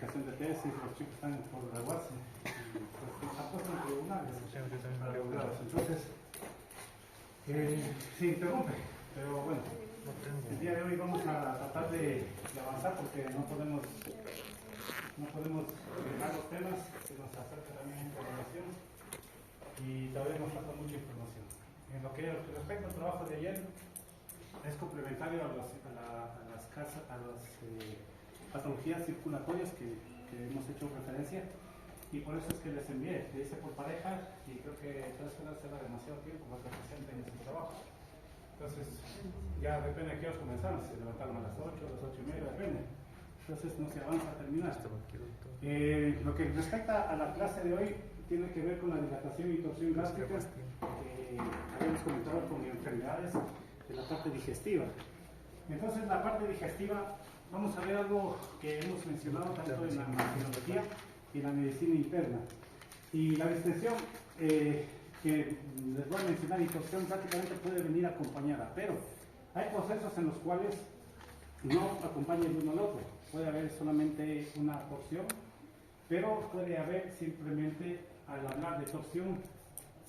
calificación de tesis, los chicos están por graduarse, y pues están puestos en tribunales. Entonces, sí, interrumpe, pero bueno, el día de hoy vamos a tratar de avanzar porque no podemos dejar los temas que nos acerca también información y todavía nos falta mucha información. En lo que respecta al trabajo de ayer, es complementario a las patologías circulatorias que hemos hecho referencia, y por eso es que les envié, le hice por pareja, y creo que 3 horas era demasiado tiempo para que presenten ese trabajo. Entonces, ya depende de qué horas comenzamos, si levantaron a las 8, a las 8:30, depende. Entonces no se avanza a terminar. Lo que respecta a la clase de hoy tiene que ver con la dilatación y torsión gástrica, que habíamos comentado con enfermedades de la parte digestiva. Entonces, la parte digestiva, vamos a ver algo que hemos mencionado tanto en la microbiología y en la medicina interna. Y la distensión que les voy a mencionar, y torsión, prácticamente puede venir acompañada, pero hay procesos en los cuales no acompaña el uno al otro. Puede haber solamente una torsión, pero puede haber simplemente, al hablar de torsión,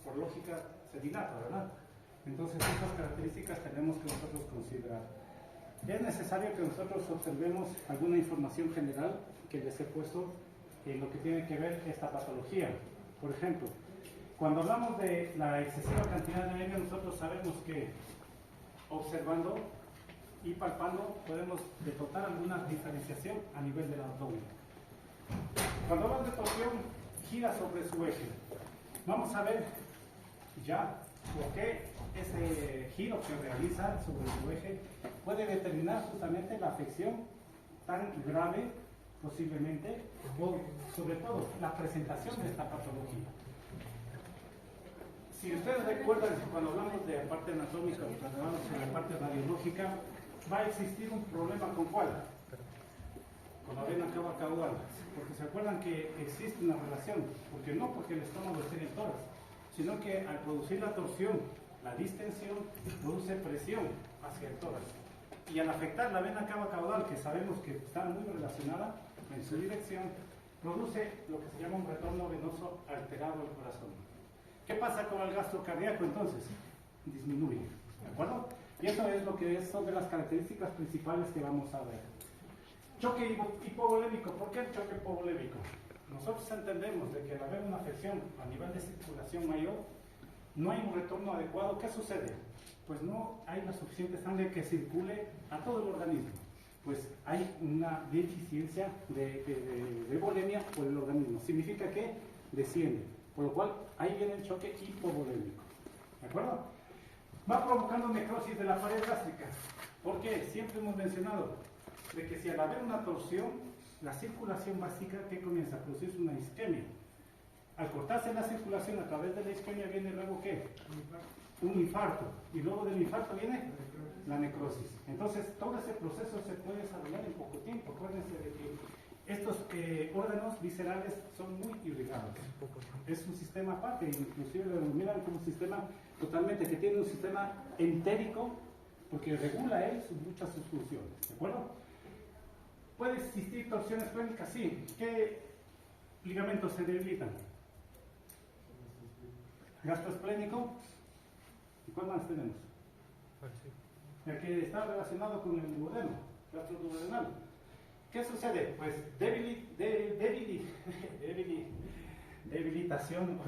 por lógica se dilata, ¿verdad? Entonces, estas características tenemos que nosotros considerar. Es necesario que nosotros observemos alguna información general que les he puesto en lo que tiene que ver esta patología. Por ejemplo, cuando hablamos de la excesiva cantidad de anemia, nosotros sabemos que observando y palpando podemos denotar alguna diferenciación a nivel del abdomen. Cuando hablamos de torsión, gira sobre su eje. Vamos a ver ya por qué ese giro que realiza sobre su eje puede determinar justamente la afección tan grave posiblemente, o sobre todo la presentación de esta patología. Si ustedes recuerdan, cuando hablamos de la parte anatómica, cuando hablamos de la parte radiológica, va a existir un problema con cuál, con la vena cava caudal, porque se acuerdan que existe una relación, porque no porque el estómago esté en el tórax, sino que al producir la torsión, la distensión produce presión hacia el tórax, y al afectar la vena cava caudal, que sabemos que está muy relacionada en su dirección, produce lo que se llama un retorno venoso alterado al corazón. ¿Qué pasa con el gasto cardíaco entonces? Disminuye, ¿de acuerdo? Y eso es lo que son de las características principales que vamos a ver. Choque hipovolémico. ¿Por qué el choque hipovolémico? Nosotros entendemos de que al haber una afección a nivel de circulación mayor, no hay un retorno adecuado. ¿Qué sucede? Pues no hay la suficiente sangre que circule a todo el organismo. Pues hay una deficiencia de volemia por el organismo. Significa que desciende. Por lo cual, ahí viene el choque hipovolémico. ¿De acuerdo? Va provocando necrosis de la pared gástrica. ¿Por qué? Siempre hemos mencionado de que si al haber una torsión, la circulación básica, ¿qué comienza? A producirse una isquemia. Al cortarse la circulación a través de la isquemia, viene luego ¿qué? Un infarto. Y luego del infarto viene la necrosis. Entonces, todo ese proceso se puede desarrollar en poco tiempo. Acuérdense de que estos órganos viscerales son muy irrigados. Es un sistema aparte, inclusive lo denominan como un sistema totalmente, que tiene un sistema entérico, porque regula él muchas sus funciones. ¿De acuerdo? ¿Puede existir torsiones crónicas? Sí. ¿Qué ligamentos se debilitan? Gastroesplénico. ¿Y cuál más tenemos? El que está relacionado con el duodeno, gastroduodenal. ¿Qué sucede? Pues debilitación,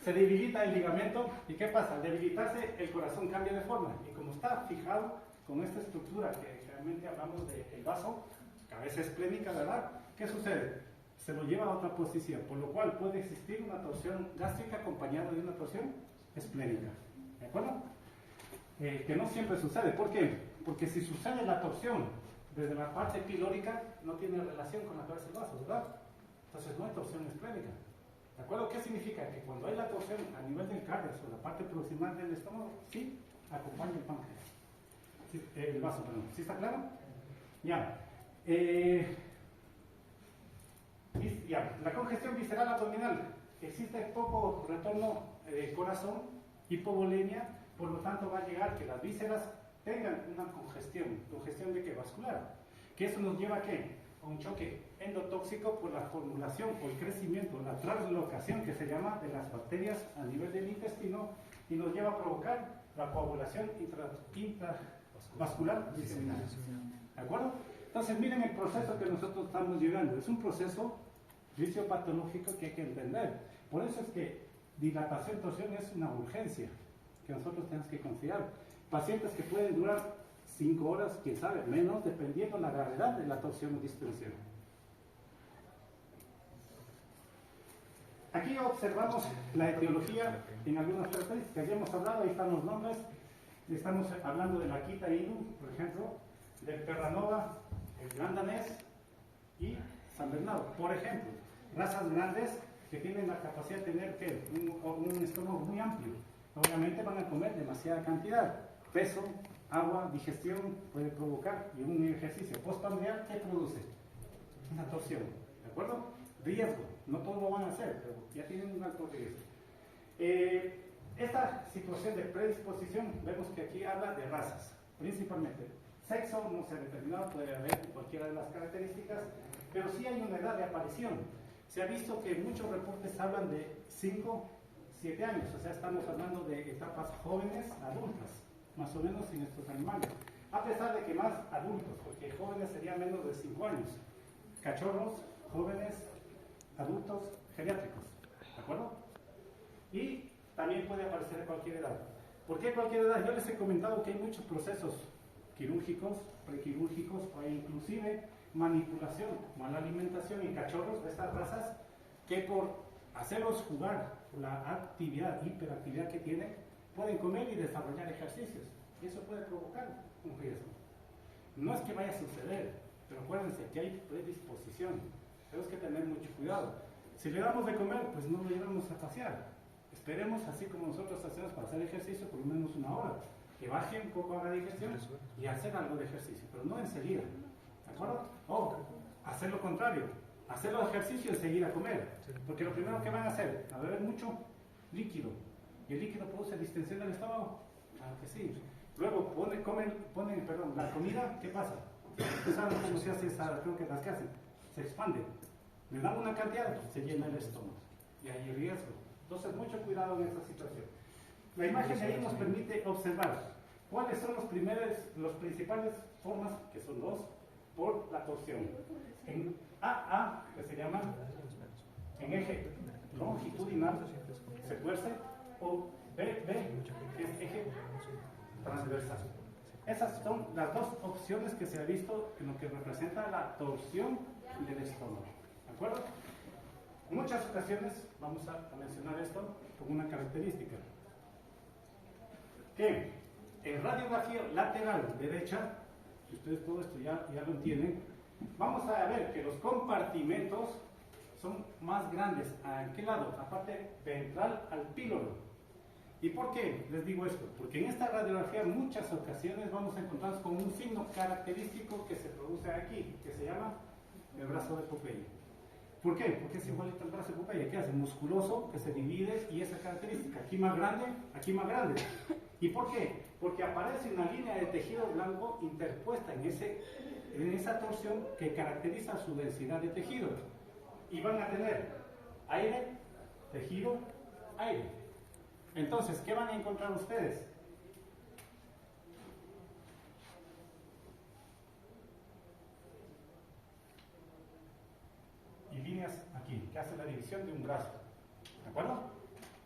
se debilita el ligamento, y ¿qué pasa? Al debilitarse, el corazón cambia de forma, y como está fijado con esta estructura que realmente hablamos del vaso, cabeza esplénica, ¿verdad? ¿Qué sucede? Se lo lleva a otra posición, por lo cual puede existir una torsión gástrica acompañada de una torsión esplénica. ¿De acuerdo? Que no siempre sucede. ¿Por qué? Porque si sucede la torsión desde la parte pilórica, no tiene relación con la cabeza del vaso, ¿verdad? Entonces no hay torsión esplénica. ¿De acuerdo? ¿Qué significa? Que cuando hay la torsión a nivel del cardio o la parte proximal del estómago, sí acompaña el páncreas. Sí, el vaso, perdón. ¿Sí está claro? Ya. La congestión visceral abdominal. Existe poco retorno corazón, hipovolemia, por lo tanto va a llegar que las vísceras tengan una congestión. ¿Congestión de qué? Vascular. Que eso nos lleva a qué? A un choque endotóxico por la formulación, por el crecimiento, la translocación que se llama de las bacterias a nivel del intestino y nos lleva a provocar la coagulación intravascular disseminada. ¿De acuerdo? Entonces miren el proceso que nosotros estamos llevando. Es un proceso fisiopatológico que hay que entender. Por eso es que dilatación, torsión es una urgencia que nosotros tenemos que considerar. Pacientes que pueden durar 5 horas, quién sabe, menos, dependiendo de la gravedad de la torsión o distensión. Aquí observamos la etiología en algunas características. Ya hemos hablado, ahí están los nombres. Estamos hablando de la Akita Inu, por ejemplo, del Terranova, el Gran Danés y San Bernardo. Por ejemplo, razas grandes que tienen la capacidad de tener un estómago muy amplio. Obviamente van a comer demasiada cantidad. Peso, agua, digestión puede provocar, y un ejercicio postprandial, ¿qué produce? Una torsión, ¿de acuerdo? Riesgo, no todos lo van a hacer, pero ya tienen un alto riesgo. Esta situación de predisposición, vemos que aquí habla de razas, principalmente. Sexo no se ha determinado, puede haber cualquiera de las características, pero sí hay una edad de aparición. Se ha visto que muchos reportes hablan de 5, 7 años, o sea, estamos hablando de etapas jóvenes, adultas, más o menos en estos animales. A pesar de que más adultos, porque jóvenes serían menos de 5 años. Cachorros, jóvenes, adultos, geriátricos, ¿de acuerdo? Y también puede aparecer a cualquier edad. ¿Por qué cualquier edad? Yo les he comentado que hay muchos procesos quirúrgicos, prequirúrgicos o inclusive manipulación, mala alimentación en cachorros de estas razas que por hacerlos jugar la actividad, hiperactividad que tienen, pueden comer y desarrollar ejercicios. Y eso puede provocar un riesgo. No es que vaya a suceder, pero acuérdense que hay predisposición. Tenemos que tener mucho cuidado. Si le damos de comer, pues no lo llevamos a pasear. Esperemos, así como nosotros hacemos para hacer ejercicio, por lo menos 1 hora. Que baje un poco a la digestión y hacer algo de ejercicio, pero no enseguida. ¿De acuerdo? O hacer lo contrario. Hacer los ejercicios y seguir a comer. Porque lo primero que van a hacer, a beber mucho líquido. ¿Y el líquido produce distensión del estómago? Claro que sí. Luego ponen la comida, ¿qué pasa? ¿Ustedes saben cómo se hace esa croquetas que hacen? Se expande. Le dan una cantidad, se llena el estómago. Y hay riesgo. Entonces, mucho cuidado en esta situación. La imagen de ahí nos permite observar cuáles son los principales formas, que son 2, por la torsión. En AA, que se llama en eje longitudinal, se tuerce, o BB, que es eje transversal. Esas son las 2 opciones que se ha visto en lo que representa la torsión del estómago. ¿De acuerdo? En muchas ocasiones vamos a mencionar esto como una característica. Que en radiografía lateral derecha, si ustedes todo esto ya lo entienden, vamos a ver que los compartimentos son más grandes. ¿A qué lado? La parte ventral al píloro. ¿Y por qué les digo esto? Porque en esta radiografía en muchas ocasiones vamos a encontrarnos con un signo característico que se produce aquí, que se llama el brazo de Popeye. ¿Por qué? Porque es igualito al brazo de Popeye. ¿Qué hace? Musculoso, que se divide, y esa característica. Aquí más grande, aquí más grande. ¿Y por qué? Porque aparece una línea de tejido blanco interpuesta en esa torsión que caracteriza su densidad de tejido. Y van a tener aire, tejido, aire. Entonces, ¿qué van a encontrar ustedes? Y líneas aquí, que hacen la división de un brazo. ¿De acuerdo?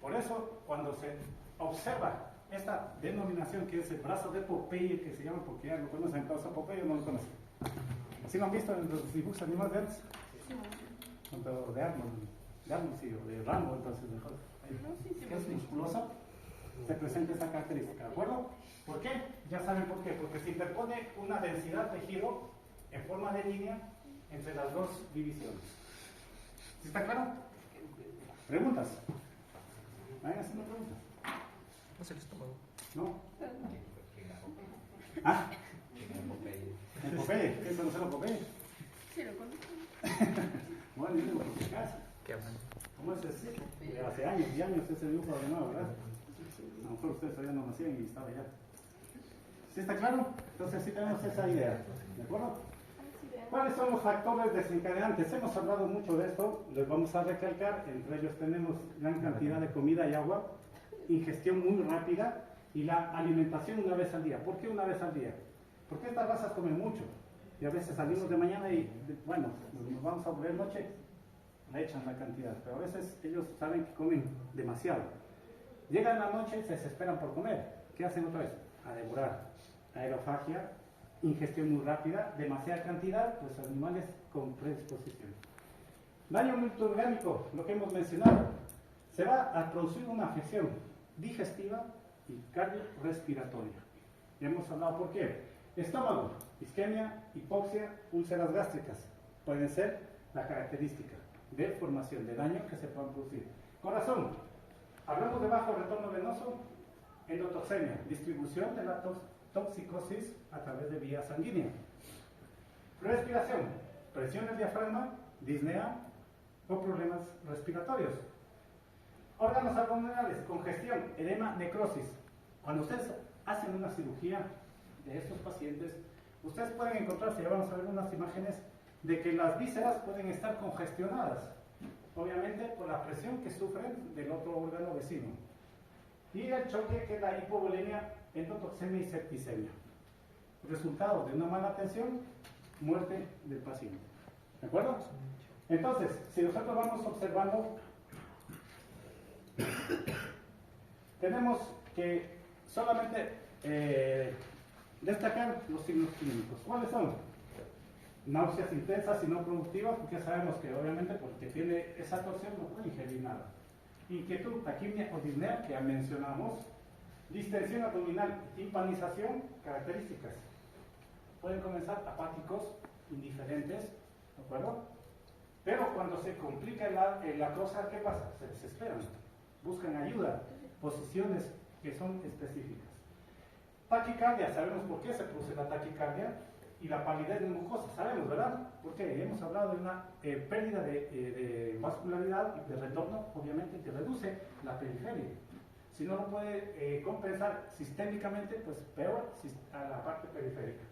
Por eso, cuando se observa esta denominación que es el brazo de Popeye, que se llama, porque ya lo conocen, el brazo de Popeye no lo conocen. ¿Sí lo han visto en los dibujos animados de antes? De Arnold, sí, o de Rambo, entonces mejor. Que es musculoso, se presenta esa característica, ¿de acuerdo? ¿Por qué? Ya saben por qué. Porque se interpone una densidad de tejido en forma de línea entre las 2 divisiones. ¿Sí está claro? ¿Preguntas? ¿Vayan haciendo preguntas? ¿No es el estómago? ¿No? ¿Ah? ¿El Popeye? ¿Eso no es el Popeye? Sí, lo conozco. Bueno, yo digo, por si acaso. ¿Qué hablan? ¿Cómo es ese? De hace años y años ese dibujo de nuevo, ¿verdad? A lo mejor ustedes todavía no nacían y estaba ya. ¿Sí está claro? Entonces sí tenemos esa idea, ¿de acuerdo? ¿Cuáles son los factores desencadenantes? Hemos hablado mucho de esto, les vamos a recalcar. Entre ellos tenemos gran cantidad de comida y agua, ingestión muy rápida y la alimentación una vez al día. ¿Por qué una vez al día? Porque estas razas comen mucho y a veces salimos de mañana y, bueno, nos vamos a volver noche, le echan la cantidad, pero a veces ellos saben que comen demasiado. Llegan la noche y se desesperan por comer. ¿Qué hacen otra vez? A devorar. Aerofagia, ingestión muy rápida, demasiada cantidad, pues animales con predisposición. Daño multiorgánico, lo que hemos mencionado. Se va a producir una afección digestiva y cardiorrespiratoria. Ya hemos hablado por qué. Estómago, isquemia, hipoxia, úlceras gástricas. Pueden ser la característica de formación de daño que se puedan producir. Corazón, hablamos de bajo retorno venoso, endotoxemia, distribución de la toxicosis a través de vía sanguínea. Respiración, presión del diafragma, disnea o problemas respiratorios. Órganos abdominales, congestión, edema, necrosis. Cuando ustedes hacen una cirugía de estos pacientes, ustedes pueden encontrarse, ya vamos a ver unas imágenes, de que las vísceras pueden estar congestionadas, obviamente por la presión que sufren del otro órgano vecino. Y el choque que es la hipovolemia, endotoxemia y septicemia. Resultado de una mala atención, muerte del paciente. ¿De acuerdo? Entonces, si nosotros vamos observando, tenemos que solamente destacar los signos clínicos. ¿Cuáles son? Náuseas intensas y no productivas, porque sabemos que obviamente porque tiene esa torsión no puede ingerir nada. Inquietud, taquimia o disnea, que ya mencionamos. Distensión abdominal, timpanización, características. Pueden comenzar apáticos, indiferentes, ¿de acuerdo? Pero cuando se complica la cosa, ¿qué pasa? Se desesperan, buscan ayuda, posiciones que son específicas. Taquicardia, sabemos por qué se produce la taquicardia, y la palidez de mucosa, sabemos, ¿verdad? Porque hemos hablado de una pérdida de vascularidad y de retorno, obviamente, que reduce la periferia. Si no lo puede compensar sistémicamente, pues peor a la parte periférica.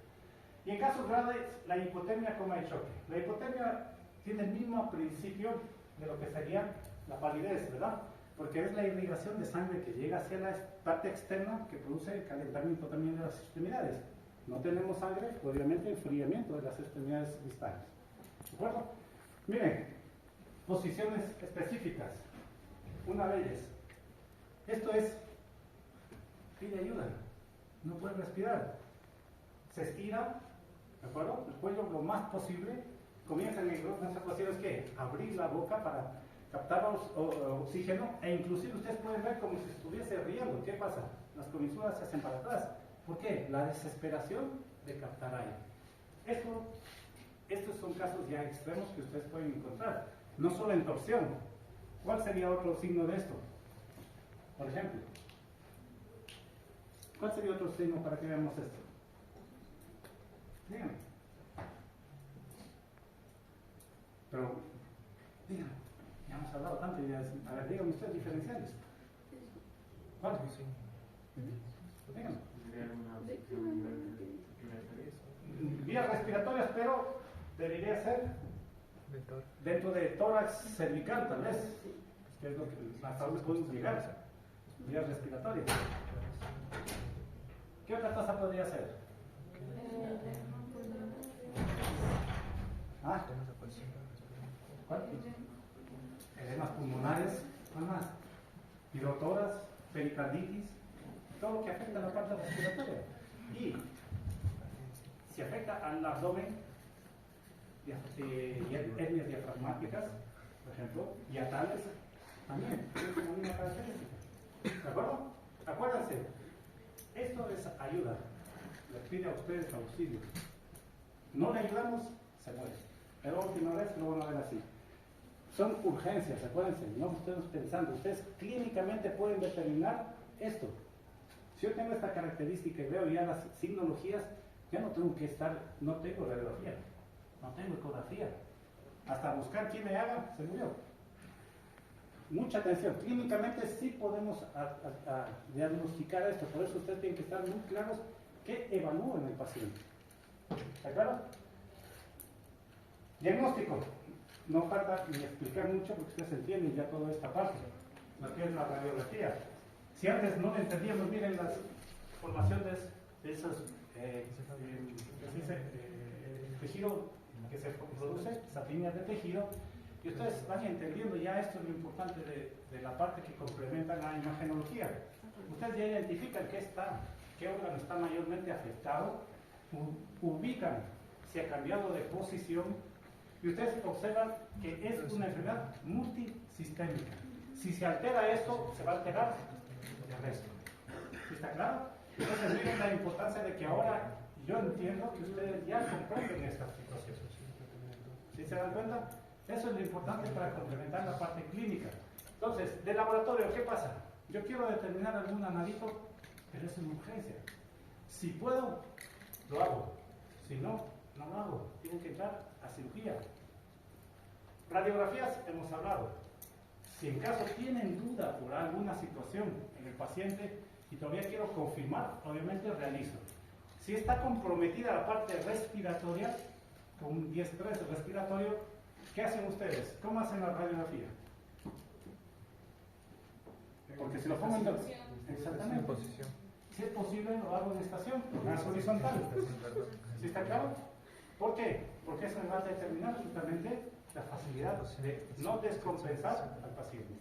Y en casos graves, la hipotermia coma y choque. La hipotermia tiene el mismo principio de lo que sería la palidez, ¿verdad? Porque es la irrigación de sangre que llega hacia la parte externa que produce el calentamiento también de las extremidades. No tenemos sangre, obviamente enfriamiento de las extremidades distales. ¿De acuerdo? Miren, posiciones específicas. Una de ellas. Esto es, pide ayuda, no puede respirar. Se estira, ¿de acuerdo? El cuello lo más posible. Comienzan en esas posiciones que abrir la boca para captar oxígeno e inclusive ustedes pueden ver como si estuviese riendo. ¿Qué pasa? Las comisuras se hacen para atrás. ¿Por qué? La desesperación de captar aire. Estos son casos ya extremos que ustedes pueden encontrar. No solo en torsión. ¿Cuál sería otro signo de esto? Por ejemplo. ¿Cuál sería otro signo para que veamos esto? Díganme. Pero, díganme. Ya hemos hablado tanto. A ver, díganme ustedes diferenciales. ¿Cuál? Díganme. Vías respiratorias, pero debería ser dentro de tórax cervical, tal vez, que es lo que hasta donde podemos llegar. Vías respiratorias. ¿Qué otra cosa podría ser? ¿Ah? ¿Cuál? Edemas pulmonares, ¿cuál más? Pirotoras, pericarditis, todo lo que afecta a la parte respiratoria. Y si afecta al abdomen, hernias diafragmáticas, por ejemplo, y atales, también es una misma característica. ¿De acuerdo? Acuérdense, esto es ayuda. Les pide a ustedes auxilio. No le ayudamos, se muere. Es la última vez que lo van a ver así. Son urgencias, acuérdense, no ustedes pensando. Ustedes clínicamente pueden determinar esto. Si yo tengo esta característica y veo ya las signologías, ya no tengo que estar, no tengo radiografía, no tengo ecografía. Hasta buscar quién me haga, se murió. Mucha atención. Clínicamente sí podemos diagnosticar esto, por eso ustedes tienen que estar muy claros que evalúen al paciente. ¿De acuerdo? Diagnóstico. No falta ni explicar mucho porque ustedes entienden ya toda esta parte, lo que es la radiografía. Si antes no lo entendíamos, miren las formaciones de esos tejido que se produce, esas líneas de tejido, y ustedes van entendiendo ya esto es lo importante de la parte que complementa la imagenología. Ustedes ya identifican qué órgano está mayormente afectado, ubican si ha cambiado de posición, y ustedes observan que es una enfermedad multisistémica. Si se altera esto, se va a alterar el resto. ¿Sí está claro? Entonces miren la importancia de que ahora yo entiendo que ustedes ya comprenden estas situaciones. ¿Sí se dan cuenta? Eso es lo importante para complementar la parte clínica. Entonces, de laboratorio, ¿qué pasa? Yo quiero determinar algún analito, pero es una urgencia. Si puedo, lo hago. Si no, no lo hago. Tienen que entrar a cirugía. Radiografías, hemos hablado. Si en caso tienen duda por alguna situación en el paciente y todavía quiero confirmar, obviamente realizo. Si está comprometida la parte respiratoria, con un 10-3 respiratorio, ¿qué hacen ustedes? ¿Cómo hacen la radiografía? Porque si lo pongo en exactamente. Posición. Si es posible, lo hago en estación, más horizontal. ¿Sí está claro? ¿Por qué? Porque eso me va a determinar justamente la facilidad de no descompensar al paciente.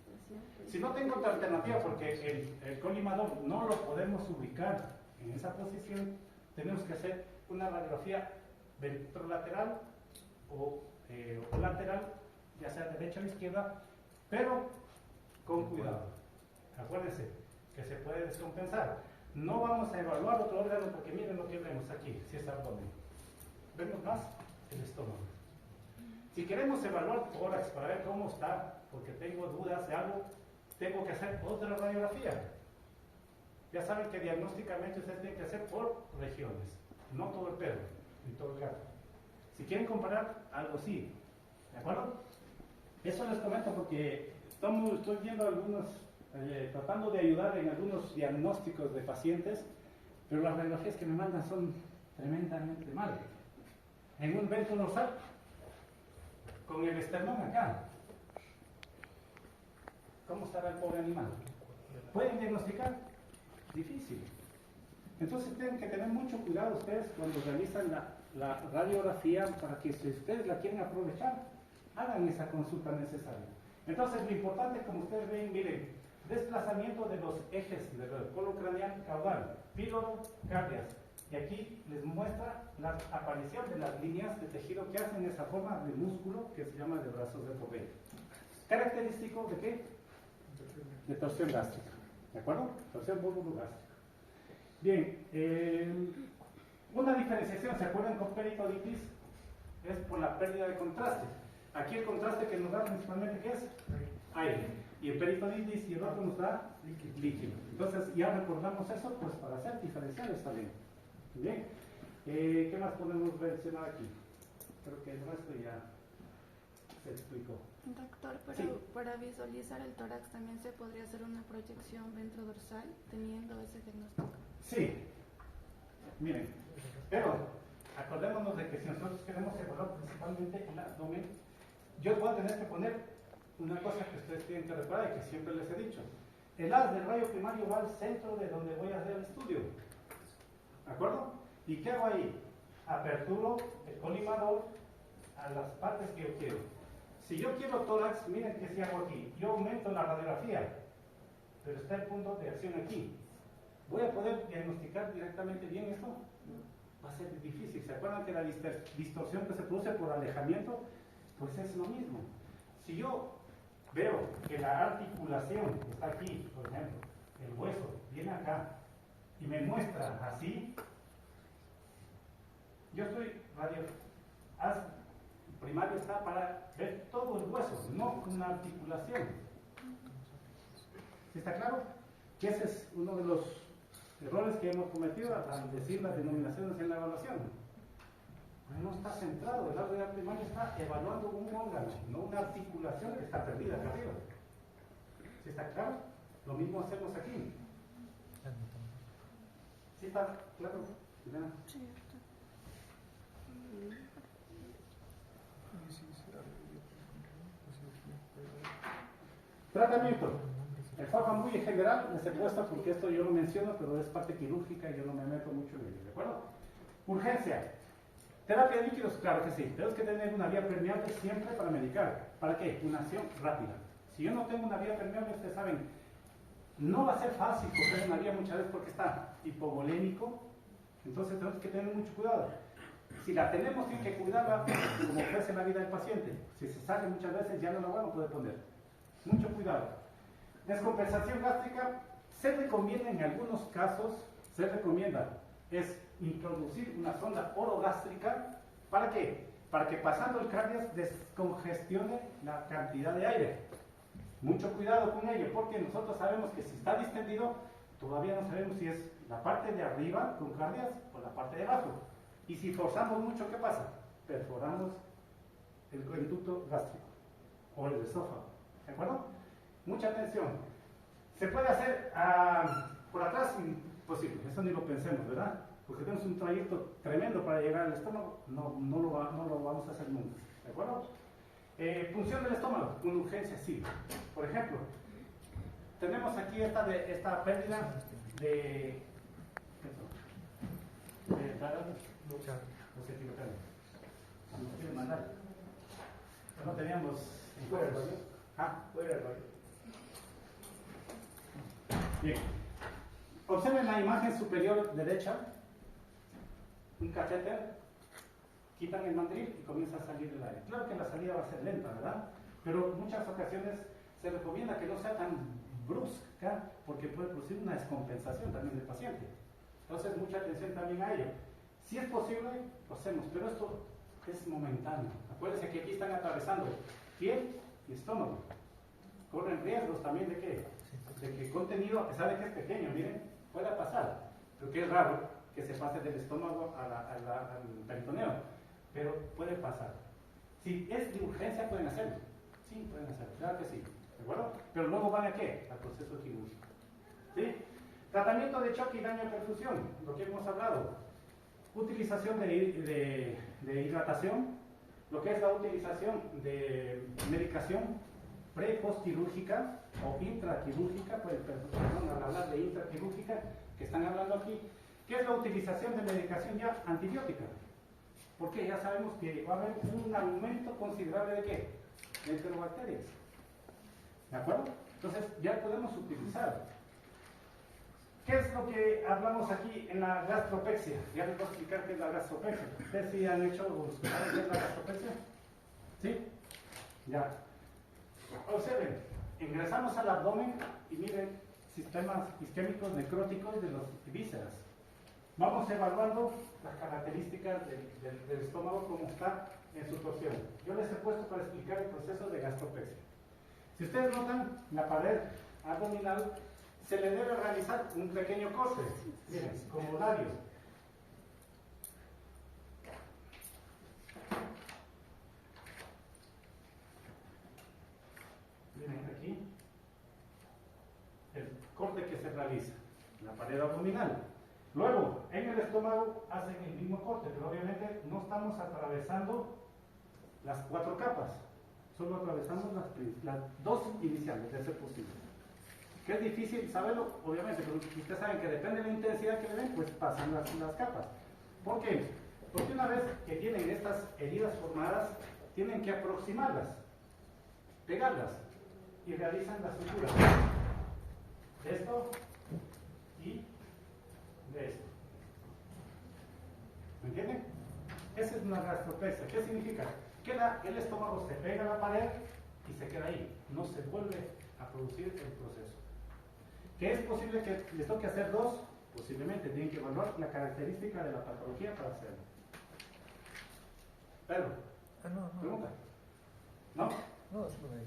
Si no tengo otra alternativa, porque el colimador no lo podemos ubicar en esa posición, tenemos que hacer una radiografía ventrolateral o lateral, ya sea derecha o izquierda, pero con cuidado. Acuérdense que se puede descompensar. No vamos a evaluar otro órgano porque miren lo que vemos aquí, si es abdomen. Vemos más el estómago. Si queremos evaluar tórax para ver cómo está, porque tengo dudas de algo, tengo que hacer otra radiografía. Ya saben que diagnósticamente ustedes tienen que hacer por regiones, no todo el perro, ni todo el gato. Si quieren comparar, algo sí. ¿De acuerdo? Eso les comento porque estoy viendo algunos, tratando de ayudar en algunos diagnósticos de pacientes, pero las radiografías que me mandan son tremendamente malas. En un ventro dorsal, con el esternón acá. ¿Cómo estará el pobre animal? ¿Pueden diagnosticar? Difícil. Entonces tienen que tener mucho cuidado ustedes cuando realizan la radiografía para que si ustedes la quieren aprovechar, hagan esa consulta necesaria. Entonces lo importante, como ustedes ven, miren, desplazamiento de los ejes del colon craneal caudal, píloro, cardias. Y aquí les muestra la aparición de las líneas de tejido que hacen esa forma de músculo que se llama de brazos de Fauvel. ¿Característico de qué? De torsión gástrica. ¿De acuerdo? Torsión bulbogástrica. Bien, una diferenciación, ¿se acuerdan con peritonitis? Es por la pérdida de contraste. Aquí el contraste que nos da principalmente, ¿qué es? Aire. Y el peritonitis y el otro nos da líquido. Entonces, ya recordamos eso, pues para hacer diferenciales también. Bien, ¿qué más podemos mencionar aquí? Creo que el resto ya se explicó. Doctor, Sí. para visualizar el tórax también se podría hacer una proyección ventrodorsal teniendo ese diagnóstico. Sí, miren, pero acordémonos de que si nosotros queremos evaluar principalmente el abdomen, yo voy a tener que poner una cosa que ustedes tienen que recordar y que siempre les he dicho. El haz del rayo primario va al centro de donde voy a hacer el estudio. ¿De acuerdo? ¿Y qué hago ahí? Aperturo el colimador a las partes que yo quiero. Si yo quiero tórax, miren qué si hago aquí. Yo aumento la radiografía, pero está el punto de acción aquí. ¿Voy a poder diagnosticar directamente bien esto? Va a ser difícil. ¿Se acuerdan que la distorsión que se produce por alejamiento? Pues es lo mismo. Si yo veo que la articulación está aquí, por ejemplo, el hueso viene acá, y me muestra así, yo estoy haz primario está para ver todo el hueso, no una articulación. ¿Sí está claro? Que ese es uno de los errores que hemos cometido al decir las denominaciones en la evaluación. No está centrado, el área primaria está evaluando un órgano, no una articulación que está perdida acá arriba. ¿Sí está claro? Lo mismo hacemos aquí. ¿Sí está claro? Sí, Tratamiento. El forma muy en general les he puesto porque esto yo lo menciono, pero es parte quirúrgica y yo no me meto mucho en ello, ¿de acuerdo? Urgencia. Terapia de líquidos, claro que sí. Tenemos que tener una vía permeable siempre para medicar. ¿Para qué? Una acción rápida. Si yo no tengo una vía permeable, ustedes saben, no va a ser fácil coger una vía muchas veces porque está hipovolémico. Entonces tenemos que tener mucho cuidado. Si la tenemos, tiene que cuidarla como ofrece la vida del paciente. Si se sale muchas veces, ya no la van a poder poner. Mucho cuidado. Descompensación gástrica, se recomienda en algunos casos, es introducir una sonda orogástrica. ¿Para qué? Para que pasando el cardias descongestione la cantidad de aire. Mucho cuidado con ello, porque nosotros sabemos que si está distendido, todavía no sabemos si es la parte de arriba con cardias o la parte de abajo. Y si forzamos mucho, ¿qué pasa? Perforamos el conducto gástrico o el esófago. ¿De acuerdo? Mucha atención. Se puede hacer por atrás, imposible. Eso ni lo pensemos, ¿verdad? Porque tenemos un trayecto tremendo para llegar al estómago. No lo vamos a hacer nunca. ¿De acuerdo? Punción del estómago, una urgencia, sí. Por ejemplo, tenemos aquí esta pérdida de... Nos equivocamos. Nos quieren mandar. No teníamos... ¿Fuera del baño? Fuera del baño. Bien. Observen la imagen superior derecha. Un catéter. Quitan el mandril y comienza a salir el aire. Claro que la salida va a ser lenta, ¿verdad? Pero en muchas ocasiones se recomienda que no sea tan brusca porque puede producir una descompensación también del paciente. Entonces, mucha atención también a ello. Si es posible, lo hacemos, pero esto es momentáneo. Acuérdense que aquí están atravesando piel y estómago. Corren riesgos también de qué? De que el contenido, a pesar de que es pequeño, miren, pueda pasar. Pero que es raro que se pase del estómago al peritoneo. Pero puede pasar. Si es de urgencia, pueden hacerlo. Sí, pueden hacerlo, claro que sí. ¿De acuerdo? Pero luego van a qué? Al proceso quirúrgico. ¿Sí? Tratamiento de choque y daño de perfusión, lo que hemos hablado. Utilización de hidratación, lo que es la utilización de medicación pre-postquirúrgica o intraquirúrgica, pues, perdón, al hablar de intraquirúrgica, que están hablando aquí, que es la utilización de medicación ya antibiótica. Porque ya sabemos que va a haber un aumento considerable de qué? De enterobacterias. ¿De acuerdo? Entonces ya podemos utilizar. ¿Qué es lo que hablamos aquí en la gastropexia? Ya les voy a explicar qué es la gastropexia. ¿Ustedes sí han hecho qué es la gastropexia? ¿Sí? Ya. Observen, ingresamos al abdomen y miren sistemas isquémicos necróticos de los vísceras. Vamos evaluando las características del estómago como está en su torsión. Yo les he puesto para explicar el proceso de gastropexia. Si ustedes notan, la pared abdominal se le debe realizar un pequeño corte, miren, como labio. Miren aquí el corte que se realiza en la pared abdominal. Luego, en el estómago hacen el mismo corte, pero obviamente no estamos atravesando las 4 capas, solo atravesamos las 2 iniciales, de ser posible. Que es difícil saberlo, obviamente, pero ustedes saben que depende de la intensidad que le den, pues pasan las capas. ¿Por qué? Porque una vez que tienen estas heridas formadas, tienen que aproximarlas, pegarlas, y realizan la sutura. De esto y de esto. ¿Me entienden? Esa es una gastropexia. ¿Qué significa? Que el estómago se pega a la pared y se queda ahí. No se vuelve a producir el proceso. ¿Que es posible que les toque hacer 2? Posiblemente. Tienen que evaluar la característica de la patología para hacerlo. Pedro, no. pregunta. ¿No? No, es una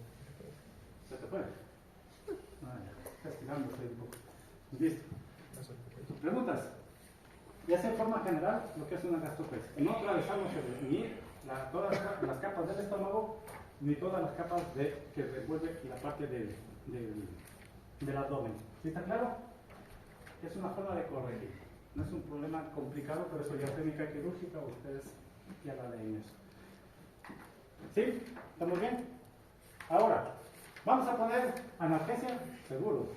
¿Se te fue? Está estirándose un poco. Listo. ¿Preguntas? Ya sea en forma general lo que es una gastropexia. No atravesamos ni todas las capas del estómago, ni todas las capas que revuelve la parte del abdomen. ¿Sí está claro? Es una forma de corregir. No es un problema complicado, pero eso ya es técnica quirúrgica, ustedes ya la leen eso. ¿Sí? ¿Estamos bien? Ahora, Vamos a poner analgesia, seguro.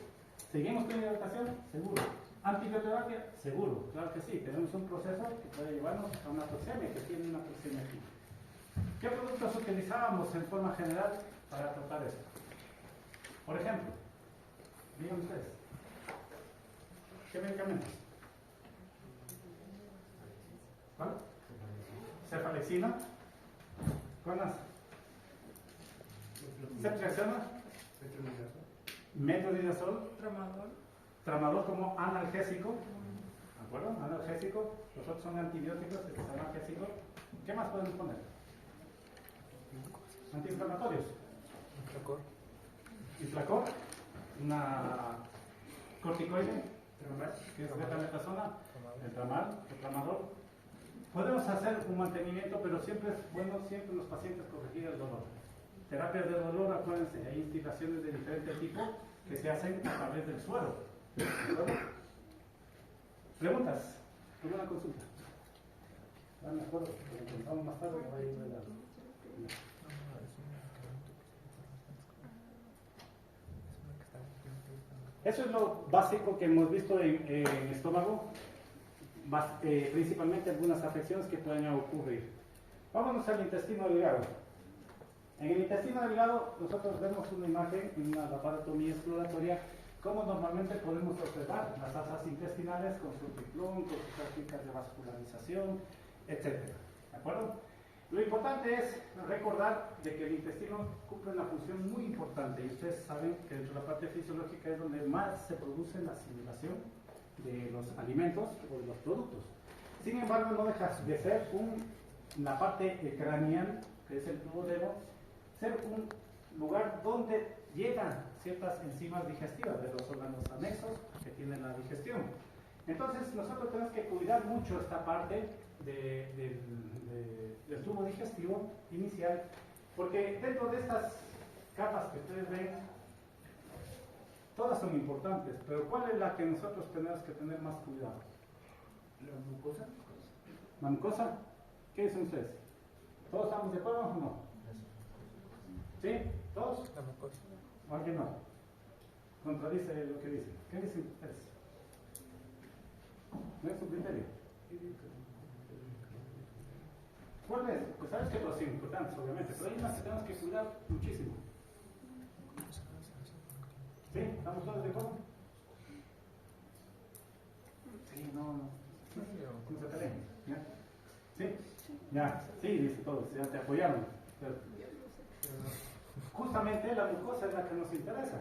Seguimos con hidratación, seguro. Antibioterapia, seguro. Claro que sí, tenemos un proceso que puede llevarnos a una toxemia, que tiene una toxemia aquí. ¿Qué productos utilizábamos en forma general para tratar esto? Por ejemplo, digan ustedes, ¿qué medicamentos? ¿Cuál? Cefalexina. ¿Cuál más? Ceftriaxona. Metronidazol. Tramadol como analgésico. ¿De acuerdo? Analgésico. Los otros son antibióticos, este es analgésico. ¿Qué más podemos poner? Antiinflamatorios. Inflacor. Una corticoide, que es betametasona. El tramadol. Podemos hacer un mantenimiento, pero siempre es bueno los pacientes corregir el dolor. Terapias de dolor, acuérdense, hay instigaciones de diferente tipo que se hacen a través del suero. ¿Preguntas? ¿Alguna consulta? ¿Están de acuerdo? Lo contamos más tarde que va a ir de lado. Eso es lo básico que hemos visto en estómago, principalmente algunas afecciones que pueden ocurrir. Vámonos al intestino delgado. En el intestino delgado nosotros vemos una imagen, una laparotomía exploratoria, cómo normalmente podemos observar las asas intestinales con su triplón, con sus técnicas de vascularización, etc. ¿De acuerdo? Lo importante es recordar de que el intestino cumple una función muy importante y ustedes saben que dentro de la parte fisiológica es donde más se produce la asimilación de los alimentos o de los productos. Sin embargo, no deja de ser la parte craneal, que es el duodeno, ser un lugar donde llegan ciertas enzimas digestivas de los órganos anexos que tienen la digestión. Entonces, nosotros tenemos que cuidar mucho esta parte del tubo digestivo inicial, porque dentro de estas capas que ustedes ven, todas son importantes, pero ¿cuál es la que nosotros tenemos que tener más cuidado? ¿La mucosa? ¿La mucosa? ¿Qué dicen ustedes? ¿Todos estamos de acuerdo o no? ¿Sí? ¿Todos? La mucosa. ¿O alguien no? Contradice lo que dicen. ¿Qué dicen ustedes? ¿No es su criterio? ¿Cuál es? Pues sabes que los importantes, obviamente, pero hay unas que tenemos que cuidar muchísimo. ¿Sí? ¿Estamos todos de acuerdo? Sí, no se peleen. ¿Ya? ¿Sí? Ya, sí, dice todos, ya te apoyaron. Pero justamente la mucosa es la que nos interesa,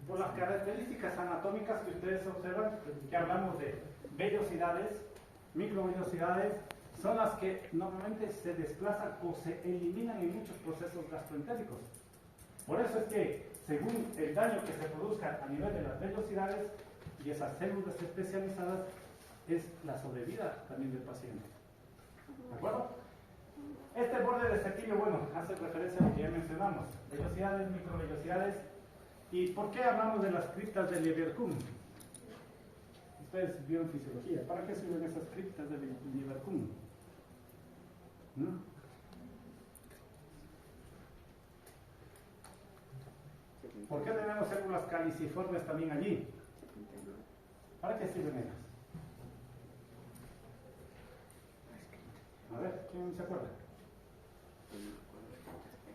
por las características anatómicas que ustedes observan, que hablamos de vellosidades, microvellosidades, son las que normalmente se desplazan o se eliminan en muchos procesos gastroentéricos. Por eso es que, según el daño que se produzca a nivel de las vellosidades y esas células especializadas, es la sobrevida también del paciente. ¿De acuerdo? Este borde de cepillo, bueno, hace referencia a lo que ya mencionamos, vellosidades, microvellosidades. ¿Y por qué hablamos de las criptas de Lieberkühn? Ustedes vieron fisiología. ¿Para qué sirven esas criptas de Lieberkühn? ¿Por qué tenemos células caliciformes también allí? ¿Para qué sirven ellas? A ver, ¿quién se acuerda?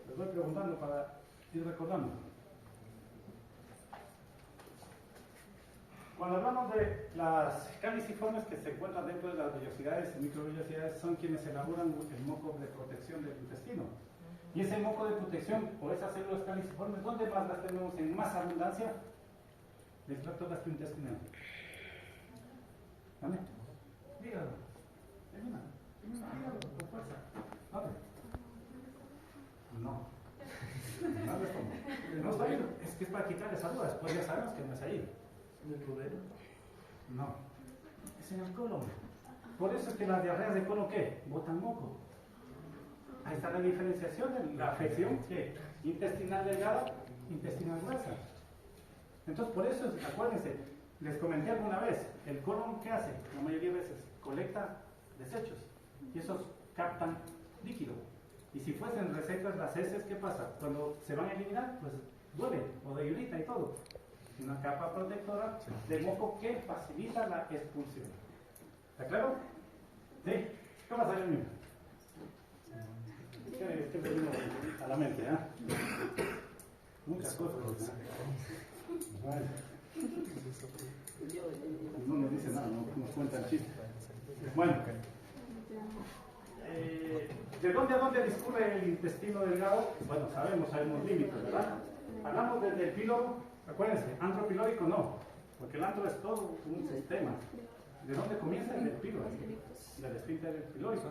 Les voy preguntando para ir recordando. Cuando hablamos de las caliciformes que se encuentran dentro de las vellosidades y microvellosidades, son quienes elaboran el moco de protección del intestino. Y ese moco de protección, o esas células caliciformes, ¿dónde más las tenemos en más abundancia? Del tracto gastrointestinal. ¿Vale? Dígalo. Dígalo con fuerza. ¿Vale? No. No está bien. Es que es para quitar esas dudas. Pues ya sabemos que no es ahí. ¿En el duodeno? No. Es en el colon. Por eso es que las diarreas de colon, ¿qué? Botan moco. Ahí está la diferenciación de la afección que intestinal delgada, intestinal gruesa. Entonces, por eso, acuérdense, les comenté alguna vez, el colon, ¿qué hace? La mayoría de veces colecta desechos y esos captan líquido. Y si fuesen resecas las heces, ¿qué pasa? Cuando se van a eliminar, pues duele, o de iurita y todo. Una capa protectora de moco que facilita la expulsión. ¿Está claro? ¿Sí? ¿Qué va a salir mío? ¿Qué me vino a la mente? Muchas cosas. Bueno. No nos dice nada, no nos cuenta el chiste. Bueno. ¿De dónde a dónde discurre el intestino delgado? Bueno, sabemos límites, ¿verdad? Hablamos desde el píloro, acuérdense, antropilórico no, porque el antro es todo un sistema. ¿De dónde comienza? Del píloro, del esfínter pilórico.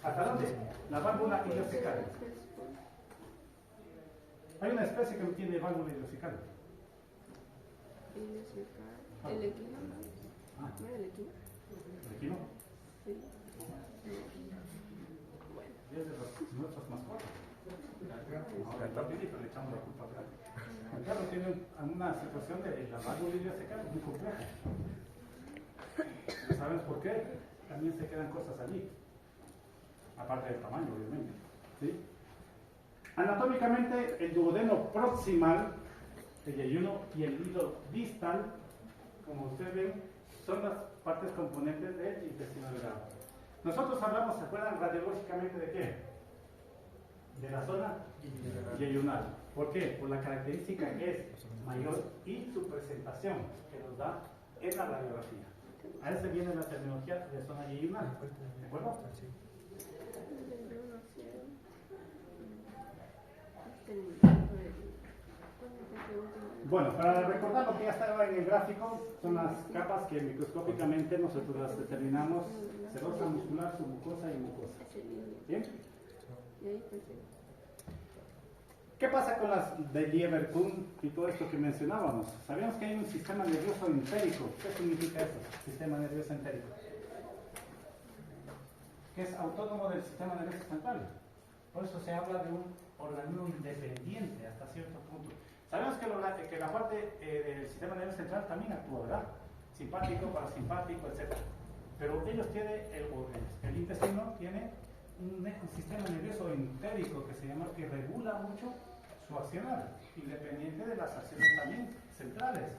¿Hasta dónde? La válvula ileocecal. Hay una especie que no tiene válvula ileocecal. ¿El equino? ¿No era el equino? ¿El equino? Sí. Y es de nuestras mascotas. Ahora el papelito le echamos la culpa acá. El carro tiene una situación de la válvula ileocecal muy compleja. No sabemos por qué. También se quedan cosas allí. Aparte del tamaño, obviamente. ¿Sí? Anatómicamente, el duodeno proximal, el yeyuno y el hilo distal, como ustedes ven, son las partes componentes del intestino delgado. Nosotros hablamos, ¿se acuerdan radiológicamente de qué? De la zona yeyunal. ¿Por qué? Por la característica que es mayor y su presentación que nos da en la radiografía. A eso viene la terminología de zona yeyunal. ¿De acuerdo? Bueno, para recordar lo que ya estaba en el gráfico, son las capas que microscópicamente nosotros las determinamos: serosa muscular, submucosa y mucosa. ¿Bien? ¿Qué pasa con las de Lieberkühn y todo esto que mencionábamos? Sabemos que hay un sistema nervioso entérico. ¿Qué significa eso? Sistema nervioso entérico. Que es autónomo del sistema nervioso central. Por eso se habla de un organismo independiente hasta cierto punto. Sabemos que la parte del sistema nervioso central también actúa, ¿verdad? Simpático, parasimpático, etc. Pero ellos tienen el intestino tiene un sistema nervioso entérico que se llama, que regula mucho su accionar, independiente de las acciones también centrales.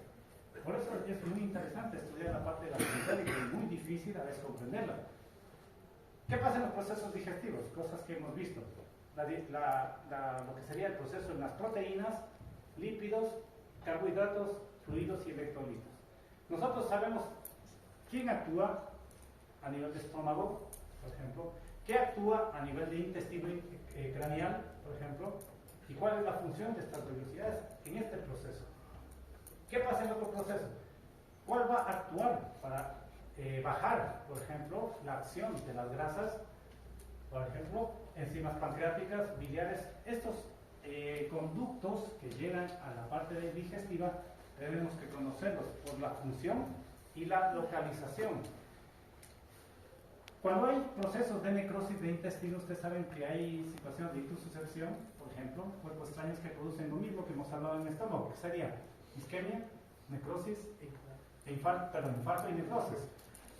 Por eso es muy interesante estudiar la parte de la entérica y muy difícil a veces comprenderla. ¿Qué pasa en los procesos digestivos? Cosas que hemos visto. Lo que sería el proceso en las proteínas, lípidos, carbohidratos, fluidos y electrolitos. Nosotros sabemos quién actúa a nivel de estómago, por ejemplo, qué actúa a nivel de intestino craneal, por ejemplo, y cuál es la función de estas velocidades en este proceso. ¿Qué pasa en otro proceso? ¿Cuál va a actuar para bajar, por ejemplo, la acción de las grasas? Por ejemplo, enzimas pancreáticas, biliares. Estos conductos que llegan a la parte digestiva tenemos que conocerlos por la función y la localización. Cuando hay procesos de necrosis de intestino, ustedes saben que hay situaciones de ictusucesión, por ejemplo, cuerpos extraños que producen lo mismo que hemos hablado en el estómago, que sería isquemia, necrosis, infarto y necrosis.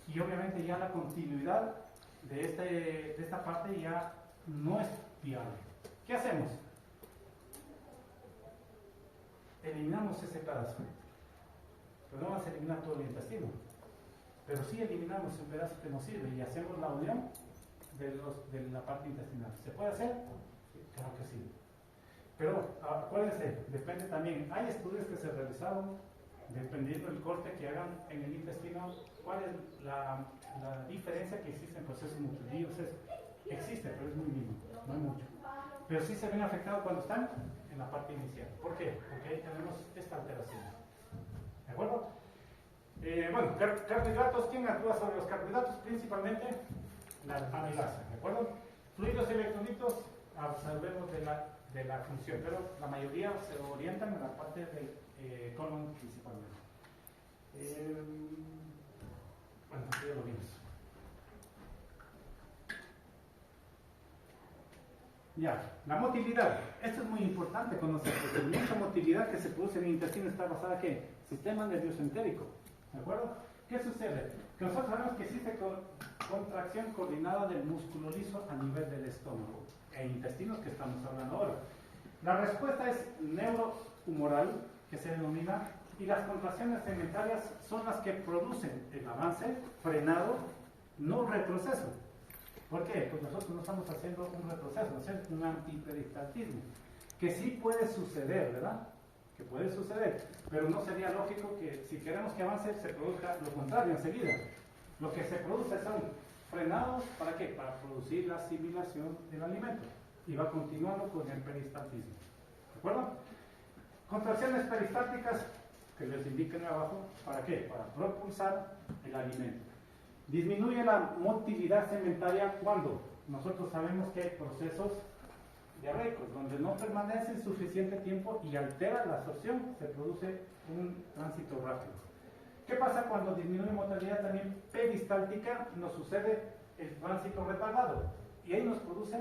Y obviamente ya la continuidad de esta parte ya no es viable. ¿Qué hacemos? Eliminamos ese pedazo. Pero no vamos a eliminar todo el intestino. Pero sí eliminamos un pedazo que nos sirve y hacemos la unión de la parte intestinal. ¿Se puede hacer? Claro que sí. Pero acuérdense, depende también. Hay estudios que se realizaron dependiendo del corte que hagan en el intestino. ¿Cuál es la diferencia que existe en procesos nutritivos? Existe, pero es muy mínimo, no hay mucho. Pero sí se ven afectados cuando están en la parte inicial. ¿Por qué? Porque ahí tenemos esta alteración. ¿De acuerdo? Bueno, carbohidratos. ¿Quién actúa sobre los carbohidratos? Principalmente la amilasa. ¿De acuerdo? Fluidos y electrolitos, sabemos de la función, pero la mayoría se orientan en la parte del colon principalmente. Bueno, ya lo vimos. Ya, la motilidad. Esto es muy importante conocer, porque mucha motilidad que se produce en el intestino está basada en ¿qué? Sistema nervioso entérico. ¿De acuerdo? ¿Qué sucede? Que nosotros sabemos que existe contracción coordinada del músculo liso a nivel del estómago e intestinos, que estamos hablando ahora. La respuesta es neurohumoral, que se denomina, y las contracciones segmentarias son las que producen el avance frenado, no retroceso. ¿Por qué? Pues nosotros no estamos haciendo un retroceso, hacemos un antiperistaltismo, que sí puede suceder, ¿verdad? Que puede suceder, pero no sería lógico que si queremos que avance se produzca lo contrario enseguida. Lo que se produce son frenados, ¿para qué? Para producir la asimilación del alimento. Y va continuando con el peristaltismo. ¿De acuerdo? Contracciones peristálticas, que les indiquen abajo, ¿para qué? Para propulsar el alimento. Disminuye la motilidad segmentaria cuando nosotros sabemos que hay procesos diarreicos, donde no permanece suficiente tiempo y altera la absorción, se produce un tránsito rápido. ¿Qué pasa cuando disminuye motilidad también peristáltica? Nos sucede el tránsito retardado y ahí nos produce